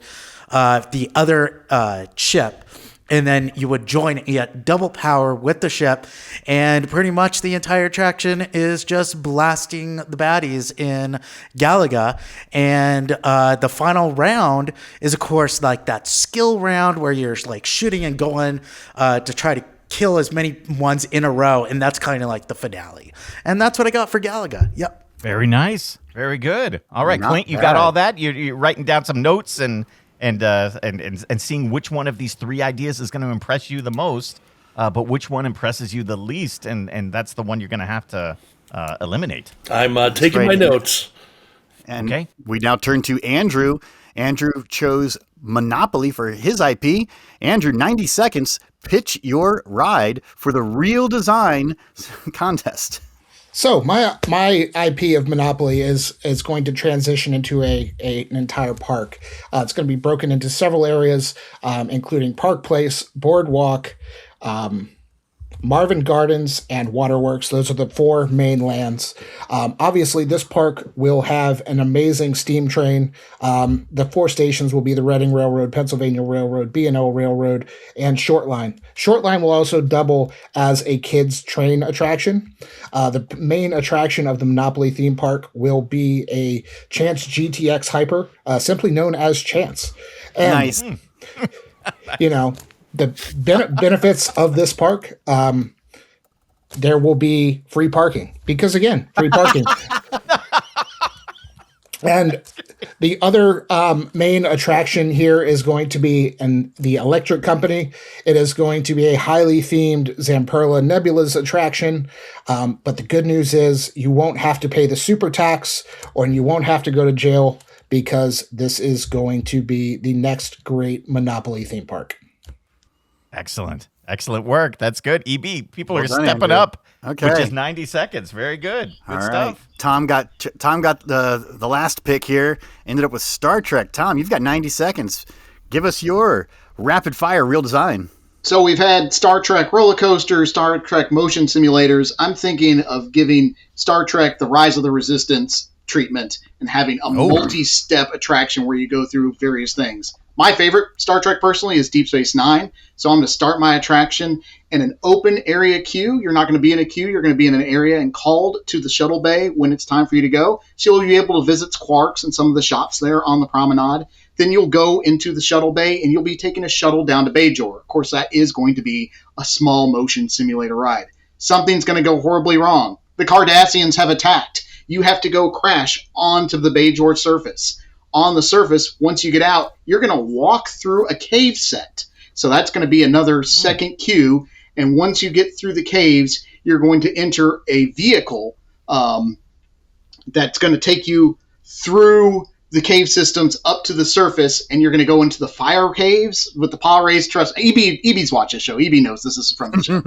the other ship, and then you would join it, you get double power with the ship, and pretty much the entire attraction is just blasting the baddies in Galaga. And the final round is, of course, like that skill round where you're like shooting and going to try to kill as many ones in a row, and that's kind of like the finale. And that's what I got for Galaga. Yep. Very nice. Very good. All right, Not Clint, you bad. got all that? You're writing down some notes and seeing which one of these 3 ideas is going to impress you the most, but which one impresses you the least, and that's the one you're going to have to eliminate. I'm taking my notes. And Okay. we now turn to Andrew. Andrew chose Monopoly for his IP. Andrew, 90 seconds. Pitch your ride for the real design contest. So my IP of Monopoly is going to transition into an entire park. It's going to be broken into several areas, including Park Place, Boardwalk, Marvin Gardens, and Waterworks. Those are the 4 main lands. Obviously, this park will have an amazing steam train. The 4 stations will be the Reading Railroad, Pennsylvania Railroad, B&O Railroad, and Short Line. Short Line will also double as a kids' train attraction. The main attraction of the Monopoly theme park will be a Chance GTX Hyper, simply known as Chance. And, Nice. you know, the benefits of this park, there will be free parking because, again, free parking. And the other main attraction here is going to be in the Electric Company. It is going to be a highly themed Zamperla Nebulas attraction. But the good news is you won't have to pay the super tax, or you won't have to go to jail, because this is going to be the next great Monopoly theme park. Excellent. Excellent work. That's good. EB, people Well are done, stepping Andrew. up, Okay. which is 90 seconds. Very good. Good All stuff. right. Tom got the last pick here. Ended up with Star Trek. Tom, you've got 90 seconds. Give us your rapid fire real design. So we've had Star Trek roller coasters, Star Trek motion simulators. I'm thinking of giving Star Trek the Rise of the Resistance treatment and having a multi-step attraction where you go through various things. My favorite Star Trek personally is Deep Space Nine. So I'm going to start my attraction in an open area queue. You're not going to be in a queue. You're going to be in an area and called to the shuttle bay when it's time for you to go. So you'll be able to visit Quarks and some of the shops there on the promenade. Then you'll go into the shuttle bay and you'll be taking a shuttle down to Bajor. Of course, that is going to be a small motion simulator ride. Something's going to go horribly wrong. The Cardassians have attacked. You have to go crash onto the Bajor surface. On the surface, once you get out, you're going to walk through a cave set. So that's going to be another second queue. And once you get through the caves, you're going to enter a vehicle that's going to take you through the cave systems up to the surface, and you're going to go into the fire caves with the power raised trust. EB's watched the show. EB knows this is from the show.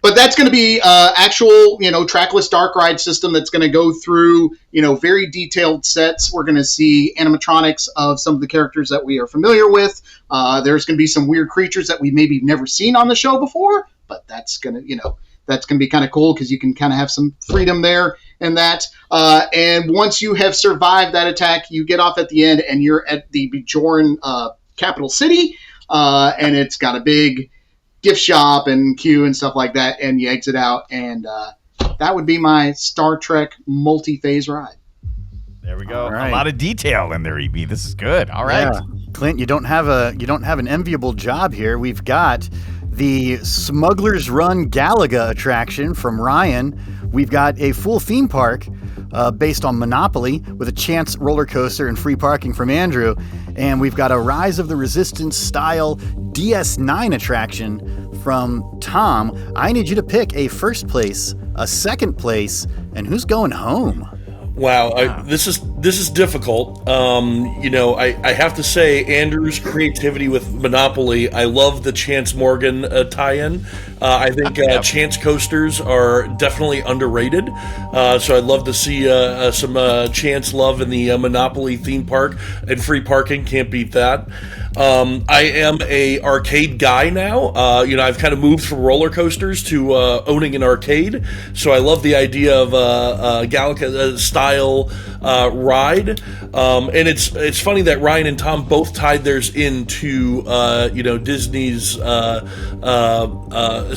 But that's going to be actual, trackless dark ride system that's going to go through, very detailed sets. We're going to see animatronics of some of the characters that we are familiar with. There's going to be some weird creatures that we maybe never seen on the show before, but that's going to be kind of cool because you can kind of have some freedom there and that. And once you have survived that attack, you get off at the end and you're at the Bajoran capital city. And it's got a big gift shop and queue and stuff like that. And you exit out. And that would be my Star Trek multi-phase ride. There we go. Right. A lot of detail in there, EB. This is good. All right. Yeah. Clint, you don't have an enviable job here. We've got the Smuggler's Run Galaga attraction from Ryan. We've got a full theme park based on Monopoly with a chance roller coaster and free parking from Andrew. And we've got a Rise of the Resistance style DS9 attraction from Tom. I need you to pick a first place, a second place, and who's going home? Wow, this is difficult. I have to say, Andrew's creativity with Monopoly. I love the Chance Morgan tie-in. I think Chance coasters are definitely underrated. So I'd love to see some Chance love in the Monopoly theme park, and free parking can't beat that. I am a arcade guy now. I've kind of moved from roller coasters to owning an arcade. So I love the idea of a Galaga style ride. And it's funny that Ryan and Tom both tied theirs into Disney's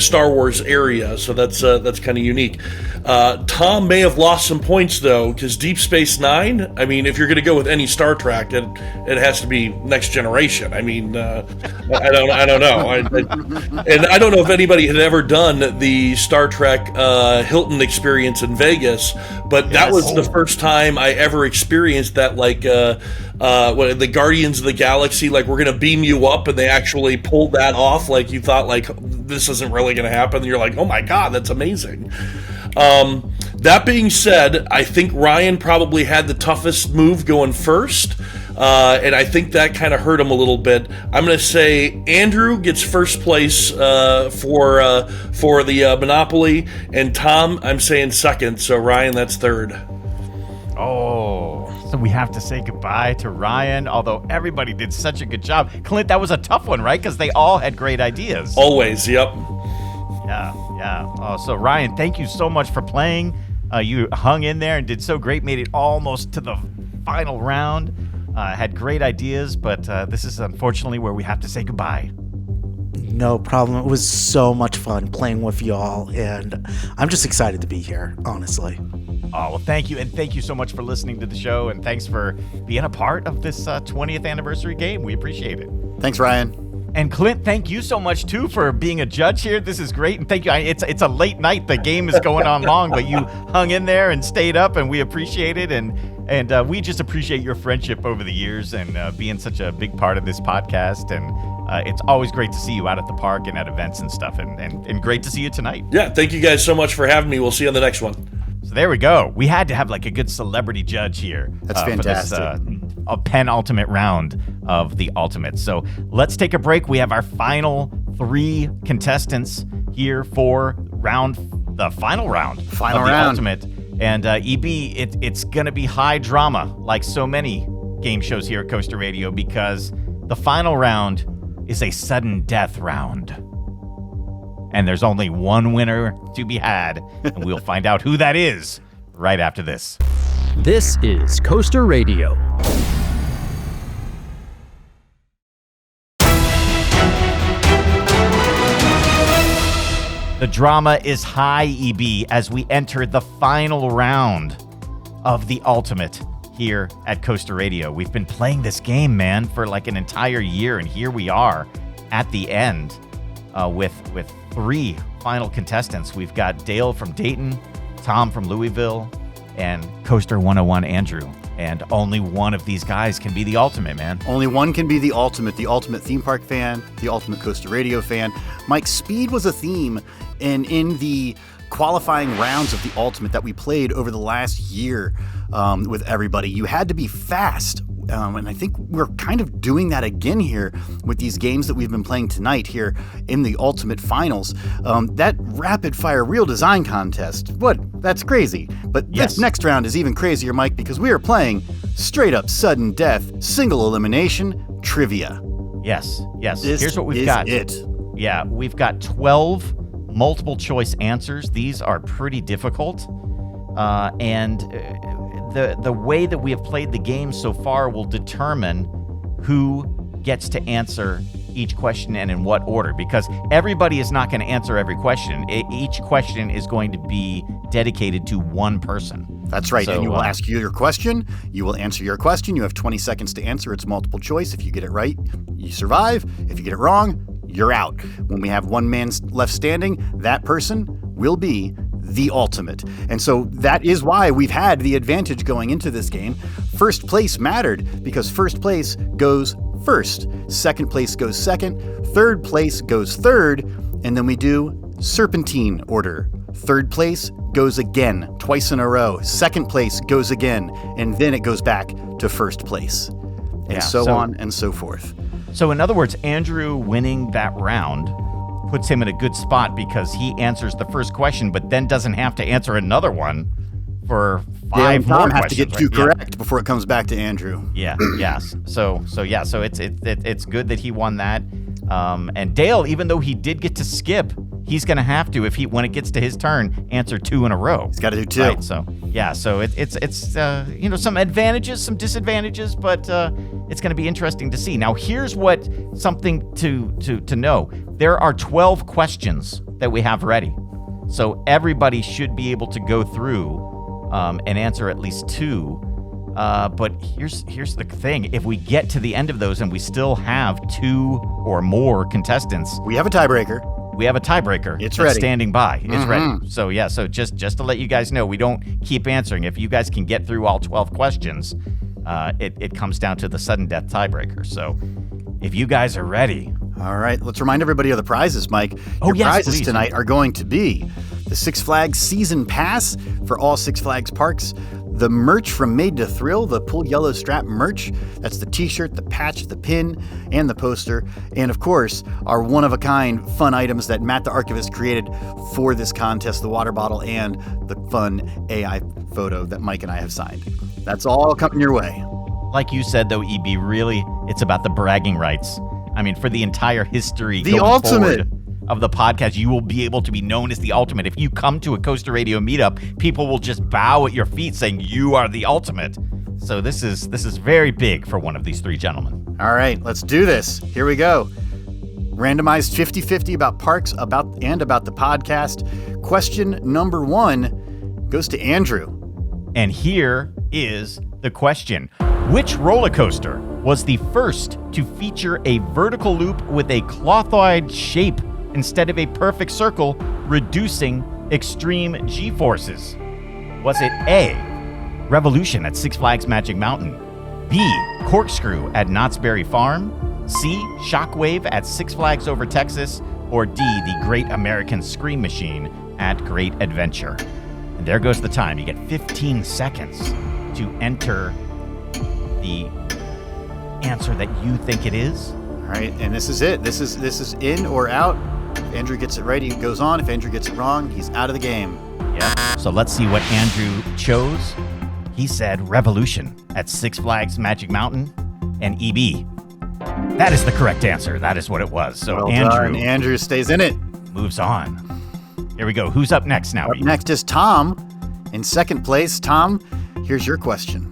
Star Wars area. So that's kind of unique. Tom may have lost some points though, because Deep Space Nine. I mean, if you're going to go with any Star Trek, it has to be Next Generation. I mean, I don't know. And I don't know if anybody had ever done the Star Trek Hilton experience in Vegas, but that was the first time I ever experienced that, like the Guardians of the Galaxy, like, we're going to beam you up, and they actually pulled that off. Like, you thought, like, this isn't really going to happen. And you're like, oh my God, that's amazing. That being said, I think Ryan probably had the toughest move going first. And I think that kind of hurt him a little bit. I'm going to say Andrew gets first place for the Monopoly, and Tom, I'm saying second. So Ryan, that's third. Oh, so we have to say goodbye to Ryan, although everybody did such a good job. Clint, that was a tough one, right? Because they all had great ideas. Always, yep. Yeah. Oh, so Ryan, thank you so much for playing. You hung in there and did so great, made it almost to the final round. Had great ideas, but this is unfortunately where we have to say goodbye. No problem. It was so much fun playing with y'all, and I'm just excited to be here, honestly. Oh, well, thank you, and thank you so much for listening to the show, and thanks for being a part of this 20th anniversary game. We appreciate it. Thanks, Ryan. And Clint, thank you so much too for being a judge here. This is great, and thank you. It's a late night. The game is going on long, but you hung in there and stayed up, and we appreciate it. And we just appreciate your friendship over the years and being such a big part of this podcast. And it's always great to see you out at the park and at events and stuff. And great to see you tonight. Yeah, thank you guys so much for having me. We'll see you on the next one. So there we go. We had to have like a good celebrity judge here. That's fantastic. For this, a penultimate round of the Ultimate. So let's take a break. We have our final 3 contestants here for the final round of the Ultimate. And EB, it's going to be high drama, like so many game shows here at Coaster Radio, because the final round is a sudden death round. And there's only one winner to be had, and we'll find out who that is right after this. This is Coaster Radio. The drama is high, EB, as we enter the final round of the Ultimate here at Coaster Radio. We've been playing this game, man, for like an entire year, and here we are at the end with 3 final contestants. We've got Dale from Dayton, Tom from Louisville, and Coaster 101 Andrew. And only one of these guys can be the ultimate, man. Only one can be the ultimate theme park fan, the ultimate Coaster Radio fan. Mike, speed was a theme in the qualifying rounds of the ultimate that we played over the last year with everybody. You had to be fast. And I think we're kind of doing that again here with these games that we've been playing tonight here in the Ultimate Finals. That rapid fire real design contest, that's crazy. But This next round is even crazier, Mike, because we are playing straight up sudden death, single elimination trivia. Yes. This Here's what we've is got. It. Yeah, we've got 12 multiple choice answers. These are pretty difficult. The way that we have played the game so far will determine who gets to answer each question and in what order, because everybody is not going to answer every question. Each question is going to be dedicated to one person. That's right. So, and you will ask you your question. You will answer your question. You have 20 seconds to answer. It's multiple choice. If you get it right, you survive. If you get it wrong, you're out. When we have one man left standing, that person will be the ultimate. And so that is why we've had the advantage going into this game. First place mattered because first place goes first. Second place goes second. Third place goes third. And then we do serpentine order. Third place goes again, twice in a row. Second place goes again. And then it goes back to first place. And so on and so forth. So in other words, Andrew winning that round puts him in a good spot because he answers the first question, but then doesn't have to answer another one for 5 more questions. Have to get 2 correct before it comes back to Andrew. Yes. So it's good that he won that. And Dale, even though he did get to skip, he's going to have to, when it gets to his turn, answer 2 in a row. He's got to do 2. Right? So it's some advantages, some disadvantages, but it's going to be interesting to see. Now, here's something to know. There are 12 questions that we have ready. So everybody should be able to go through and answer at least 2. But here's the thing. If we get to the end of those and we still have 2 or more contestants, we have a tiebreaker. It's ready. Standing by. It's ready. So so just to let you guys know, we don't keep answering. If you guys can get through all 12 questions, it comes down to the sudden death tiebreaker. So if you guys are ready. All right, let's remind everybody of the prizes, Mike. Your prizes tonight are going to be the Six Flags Season Pass for all Six Flags parks, the merch from Made to Thrill, the Pull Yellow Strap merch. That's the t-shirt, the patch, the pin, and the poster. And of course, our one-of-a-kind fun items that Matt the Archivist created for this contest, the water bottle and the fun AI photo that Mike and I have signed. That's all coming your way. Like you said, though, EB, really, it's about the bragging rights. I mean, for the entire history the ultimate of the podcast, you will be able to be known as the ultimate. If you come to a Coaster Radio meetup, people will just bow at your feet saying you are the ultimate. So this is very big for one of these 3 gentlemen. All right, let's do this. Here we go. Randomized 50-50 about parks about the podcast. Question number 1 goes to Andrew. And here is the question. Which roller coaster was the first to feature a vertical loop with a clothoid shape instead of a perfect circle, reducing extreme G-forces? Was it A, Revolution at Six Flags Magic Mountain, B, Corkscrew at Knott's Berry Farm, C, Shockwave at Six Flags Over Texas, or D, the Great American Scream Machine at Great Adventure? And there goes the time. You get 15 seconds to enter the answer that you think it is. All right, and this is it. This is in or out. If Andrew gets it right, he goes on. If Andrew gets it wrong, he's out of the game. Yeah. So let's see what Andrew chose. He said Revolution at Six Flags Magic Mountain and EB. That is the correct answer. That is what it was. So well Andrew done. Andrew stays in it. Moves on. Here we go. Who's up next now? Up next is Tom. In second place, Tom, here's your question.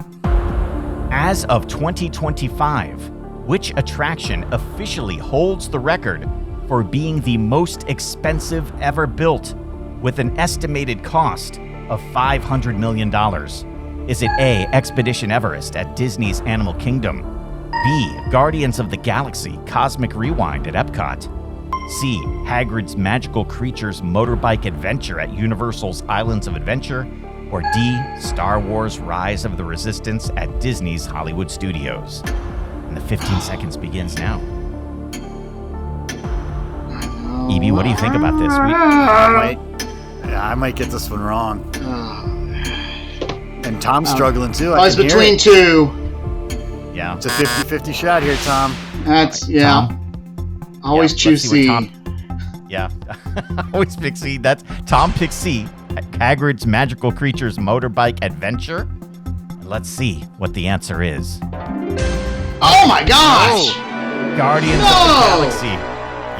As of 2025, which attraction officially holds the record for being the most expensive ever built with an estimated cost of $500 million? Is it A, Expedition Everest at Disney's Animal Kingdom? B, Guardians of the Galaxy Cosmic Rewind at Epcot? C, Hagrid's Magical Creatures Motorbike Adventure at Universal's Islands of Adventure? Or D, Star Wars Rise of the Resistance at Disney's Hollywood Studios? And the 15 seconds begins now. EB, what do you think about this? I might get this one wrong. And Tom's struggling too. I was between two. Yeah. It's a 50-50 shot here, Tom. That's, Tom? Always choose C. Yeah. Always pick C. That's Tom picks C. Hagrid's Magical Creatures Motorbike Adventure. Let's see what the answer is. Oh my gosh! Guardians of the Galaxy.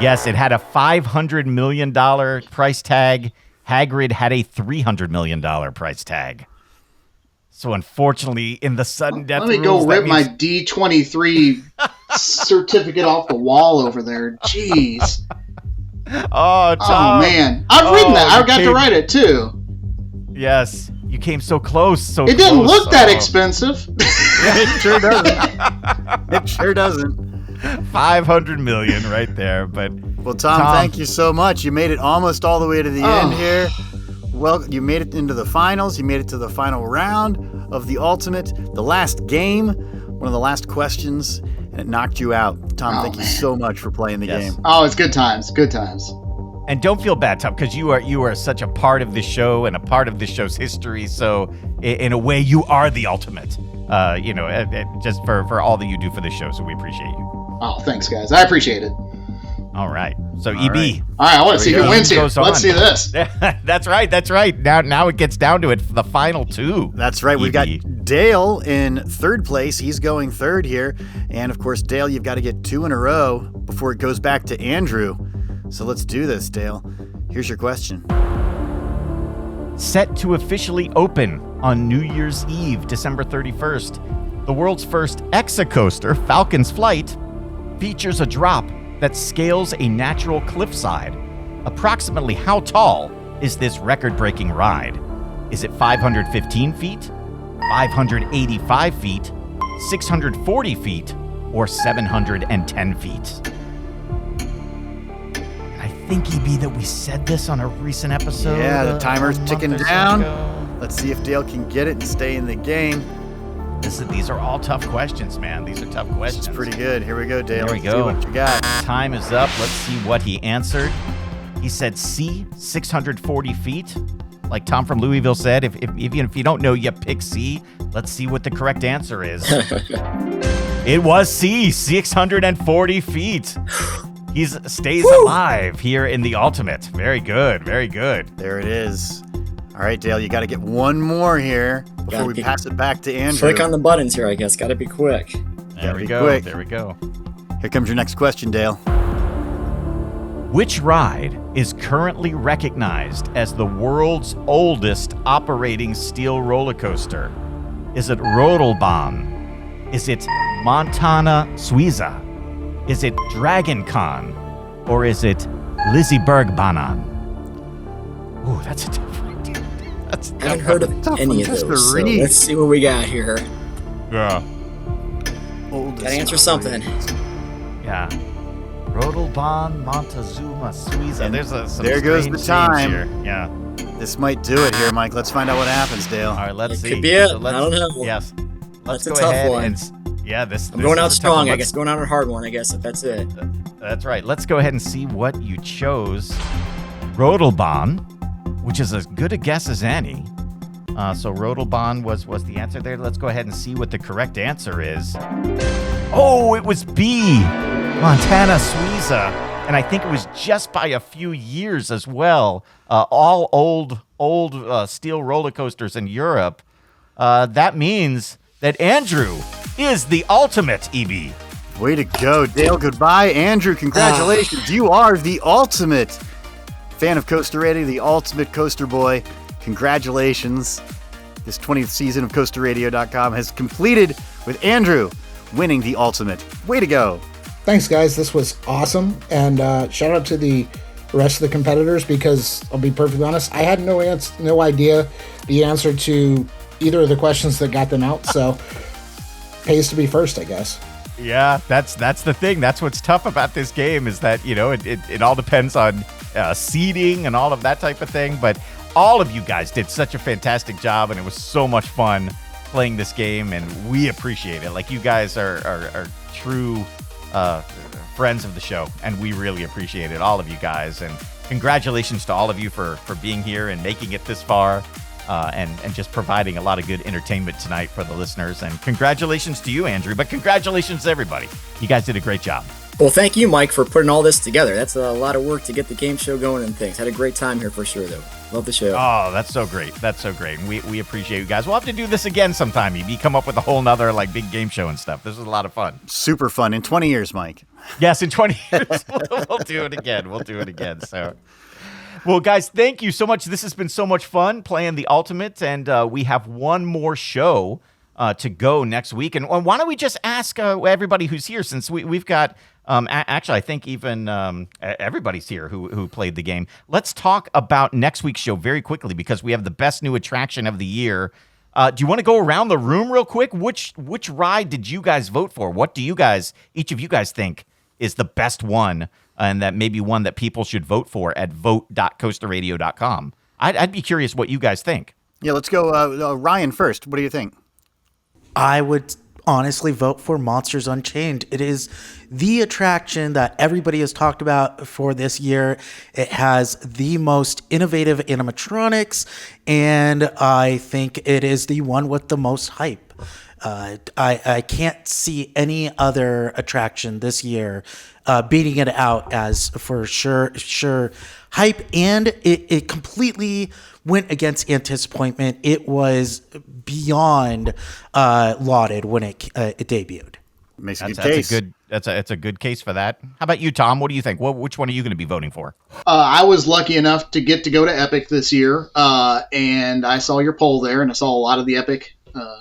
Yes, it had a $500 million price tag. Hagrid had a $300 million price tag. So unfortunately, in the sudden death Let me rules, go rip my D23 certificate off the wall over there. Jeez. Oh, Tom. Oh, man. I've written that. I got to write it, too. Yes. You came so close. It didn't look that expensive. It sure doesn't. It sure doesn't. $500 million right there. But well, Tom, thank you so much. You made it almost all the way to the end here. Well, you made it into the finals. You made it to the final round of the Ultimate, the last game, one of the last questions, and it knocked you out. Tom, thank you so much for playing the game. Oh, it's good times. Good times. And don't feel bad, Tom, because you are such a part of the show and a part of the show's history. So in a way, you are the ultimate. Just for all that you do for the show. So we appreciate you. Oh, thanks, guys. I appreciate it. All right. So EB. All right, I want to see who wins here. Let's see this. That's right. Now it gets down to it for the final two. That's right. We've got Dale in third place. He's going third here. And of course, Dale, you've got to get two in a row before it goes back to Andrew. So let's do this, Dale. Here's your question. Set to officially open on New Year's Eve, December 31st, the world's first Exacoaster, Falcon's Flight, features a drop that scales a natural cliffside. Approximately how tall is this record-breaking ride? Is it 515 feet, 585 feet, 640 feet, or 710 feet? I think, EB, that we said this on a recent episode. Yeah, the timer's ticking down. Let's see if Dale can get it and stay in the game. These are all tough questions, man. These are tough questions. This is pretty good. Here we go, Dale. Here we Let's go. see what you got. Time is up. Let's see what he answered. He said C, 640 feet. Like Tom from Louisville said, even if you don't know, you pick C. Let's see what the correct answer is. It was C, 640 feet. He stays alive here in the Ultimate. Very good. Very good. There it is. All right, Dale, you got to get one more here before we pass it back to Andrew. Click on the buttons here, I guess. Got to be quick. There we go. There we go. Here comes your next question, Dale. Which ride is currently recognized as the world's oldest operating steel roller coaster? Is it Rodelbahn? Is it Montana Suiza? Is it Dragon Con? Or is it Lisebergbanan? Ooh, that's a tough one. I haven't heard of any of those, so let's see what we got here. Yeah. Gotta answer something. Yeah. Rodelbahn, Montezuma, Suiza. There's some there goes the time. Here. Yeah. This might do it here, Mike. Let's find out what happens, Dale. All right, let's see. Could be it. So I don't know. Yes. Let's That's go a tough ahead one. I'm going out strong, I guess. Going out a hard one, I guess, if that's it. That's right. Let's go ahead and see what you chose. Rodelbahn, which is as good a guess as any. So Rodelbahn was the answer there. Let's go ahead and see what the correct answer is. Oh, it was B, Montana Suiza. And I think it was just by a few years as well. All old steel roller coasters in Europe. That means that Andrew is the ultimate, EB. Way to go, Dale. Goodbye, Andrew. Congratulations. You are the ultimate fan of Coaster Radio, the ultimate coaster boy. Congratulations. This 20th season of CoasterRadio.com has completed with Andrew winning the ultimate. Way to go. Thanks, guys. This was awesome. And shout out to the rest of the competitors, because I'll be perfectly honest, I had no idea the answer to either of the questions that got them out. So pays to be first, I guess. Yeah, that's the thing. That's what's tough about this game, is that, it all depends on seeding and all of that type of thing. But all of you guys did such a fantastic job, and it was so much fun playing this game, and we appreciate it. Like, you guys are true friends of the show, and we really appreciate it, all of you guys. And congratulations to all of you for being here and making it this far, and just providing a lot of good entertainment tonight for the listeners. And congratulations to you, Andrew, but congratulations to everybody. You guys did a great job. Well, thank you, Mike, for putting all this together. That's a lot of work to get the game show going and things. Had a great time here for sure, though. Love the show. Oh, that's so great. That's so great. And we appreciate you guys. We'll have to do this again sometime. You come up with a whole nother big game show and stuff. This was a lot of fun. Super fun. In 20 years, Mike. Yes, in 20 years, we'll do it again. We'll do it again. So, well, guys, thank you so much. This has been so much fun playing the Ultimate, and we have one more show to go next week. And why don't we just ask everybody who's here, since we've got actually, I think even everybody's here who played the game. Let's talk about next week's show very quickly, because we have the best new attraction of the year. Do you want to go around the room real quick? Which ride did you guys vote for? What do each of you guys think is the best one, and that maybe one that people should vote for at vote.coasterradio.com? I'd be curious what you guys think. Yeah, let's go Ryan first. What do you think? I would honestly vote for Monsters Unchained. It is the attraction that everybody has talked about for this year. It has the most innovative animatronics, and I think it is the one with the most hype. I can't see any other attraction this year beating it out as for sure hype, and it completely went against anticipation. It was beyond lauded when it debuted. Makes a good case. That's a good case for that. How about you, Tom? What do you think? Which one are you going to be voting for? I was lucky enough to get to go to Epic this year, and I saw your poll there, and I saw a lot of the Epic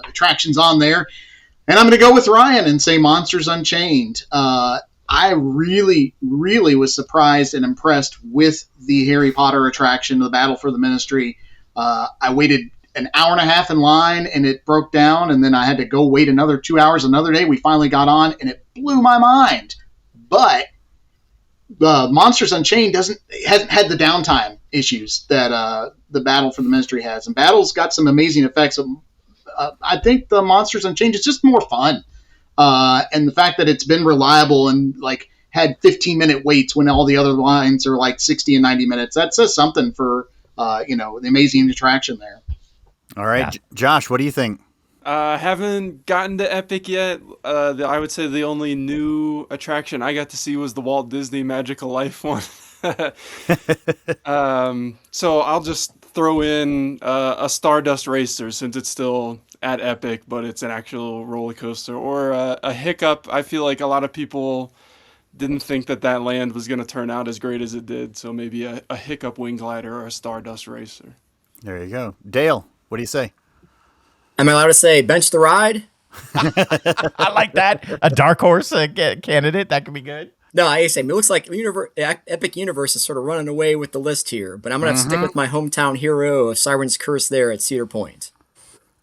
attractions on there. And I'm going to go with Ryan and say Monsters Unchained. I really, really was surprised and impressed with the Harry Potter attraction, the Battle for the Ministry. I waited an hour and a half in line, and it broke down, and then I had to go wait another 2 hours another day. We finally got on, and it blew my mind. But Monsters Unchained hasn't had the downtime issues that the Battle for the Ministry has. And Battle's got some amazing effects. I think the Monsters Unchained is just more fun. And the fact that it's been reliable and had 15-minute waits when all the other lines are 60 and 90 minutes, that says something for the amazing attraction there. All right, yeah. Josh, what do you think? Haven't gotten to Epic yet. I would say the only new attraction I got to see was the Walt Disney Magical Life one. So I'll just throw in a Stardust Racer, since it's still at Epic, but it's an actual roller coaster, or a Hiccup. I feel like a lot of people didn't think that land was going to turn out as great as it did, so maybe a Hiccup Wing Glider or a Stardust Racer. There you go. Dale, what do you say? Am I allowed to say bench the ride? I like that. A dark horse candidate. That could be good. No, I say it looks like Epic Universe is sort of running away with the list here, but I'm going to stick with my hometown hero of Siren's Curse there at Cedar Point.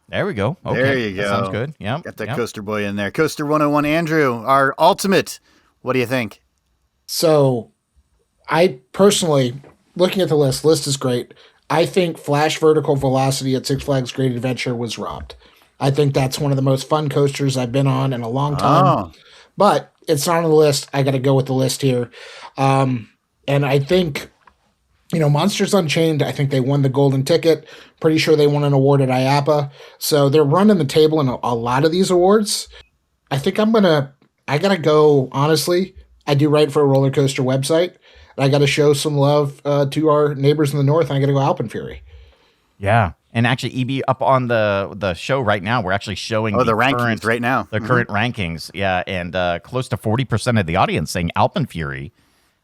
There we go. Okay. There you go. That sounds good. Yeah. Got that Coaster Boy in there. Coaster 101, Andrew, our ultimate. What do you think? So, I personally, looking at the list is great. I think Flash Vertical Velocity at Six Flags Great Adventure was robbed. I think that's one of the most fun coasters I've been on in a long time. But it's not on the list. I got to go with the list here. And I think, Monsters Unchained, I think they won the golden ticket. Pretty sure they won an award at IAAPA. So they're running the table in a lot of these awards. I think I got to go, honestly. I do write for a roller coaster website. I got to show some love to our neighbors in the north, and I got to go Alpenfury. Yeah. And actually, EB, up on the show right now, we're actually showing the rankings right now. The current rankings, yeah, and close to 40% of the audience saying Alpenfury.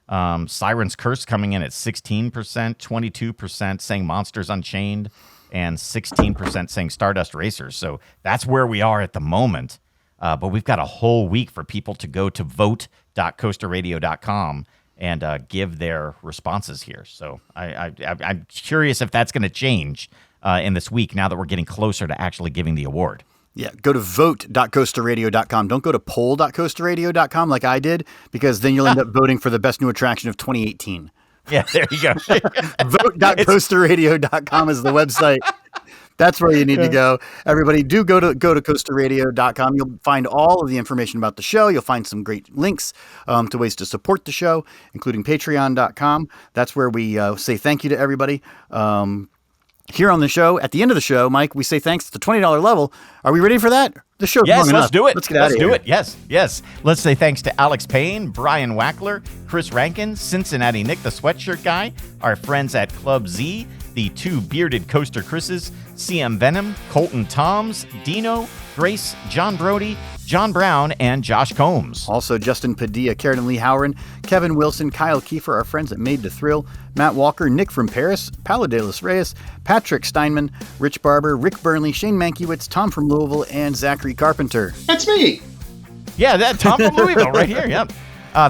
Siren's Curse coming in at 16%, 22% saying Monsters Unchained, and 16% saying Stardust Racers. So that's where we are at the moment. But we've got a whole week for people to go to vote.coasterradio.com and give their responses here. So I'm curious if that's going to change in this week now that we're getting closer to actually giving the award. Yeah, go to vote.coasterradio.com. Don't go to poll.coasterradio.com like I did, because then you'll end up voting for the best new attraction of 2018. Yeah, there you go. Vote.coasterradio.com is the website. That's where you need to go. Everybody, do go to coasterradio.com. You'll find all of the information about the show. You'll find some great links to ways to support the show, including patreon.com. That's where we say thank you to everybody. Here on the show, at the end of the show, Mike, we say thanks at the $20 level. Are we ready for that? The show's long enough. Let's do it. Let's get out of here. Let's do it. Yes. Let's say thanks to Alex Payne, Brian Wackler, Chris Rankin, Cincinnati Nick, the sweatshirt guy, our friends at Club Z, the two bearded coaster Chris's, CM Venom, Colton Toms, Dino, Grace, John Brody, John Brown, and Josh Combs. Also, Justin Padilla, Karen Lee Howren, Kevin Wilson, Kyle Kiefer, our friends at Made to Thrill, Matt Walker, Nick from Paris, Paladelis Reyes, Patrick Steinman, Rich Barber, Rick Burnley, Shane Mankiewicz, Tom from Louisville, and Zachary Carpenter. That's me. Yeah, that Tom from Louisville right here. Yep.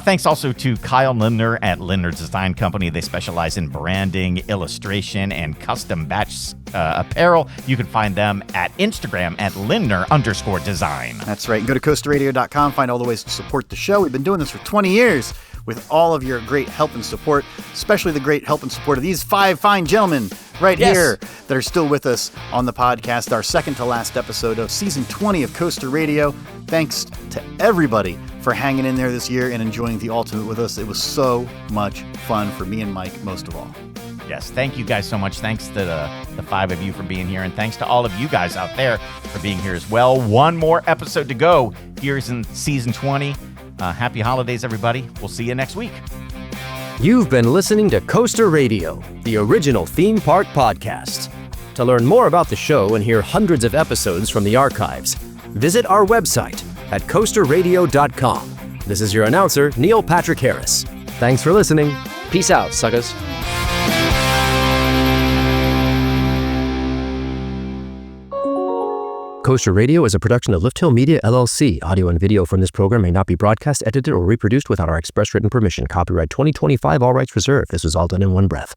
Thanks also to Kyle Lindner at Lindner Design Company. They specialize in branding, illustration, and custom batch apparel. You can find them at Instagram at Lindner_design. That's right. Go to coasterradio.com. Find all the ways to support the show. We've been doing this for 20 years with all of your great help and support, especially the great help and support of these 5 fine gentlemen right here that are still with us on the podcast. Our second to last episode of season 20 of Coaster Radio. Thanks to everybody for hanging in there this year and enjoying the Ultimate with us. It was so much fun for me and Mike, most of all. Yes, thank you guys so much. Thanks to the 5 of you for being here, and thanks to all of you guys out there for being here as well. One more episode to go. Here's in season 20. Happy holidays, everybody. We'll see you next week. You've been listening to Coaster Radio, the original theme park podcast. To learn more about the show and hear hundreds of episodes from the archives, visit our website at coasterradio.com. This is your announcer, Neil Patrick Harris. Thanks for listening. Peace out, suckers. Coaster Radio is a production of Lift Hill Media, LLC. Audio and video from this program may not be broadcast, edited, or reproduced without our express written permission. Copyright 2025, all rights reserved. This was all done in one breath.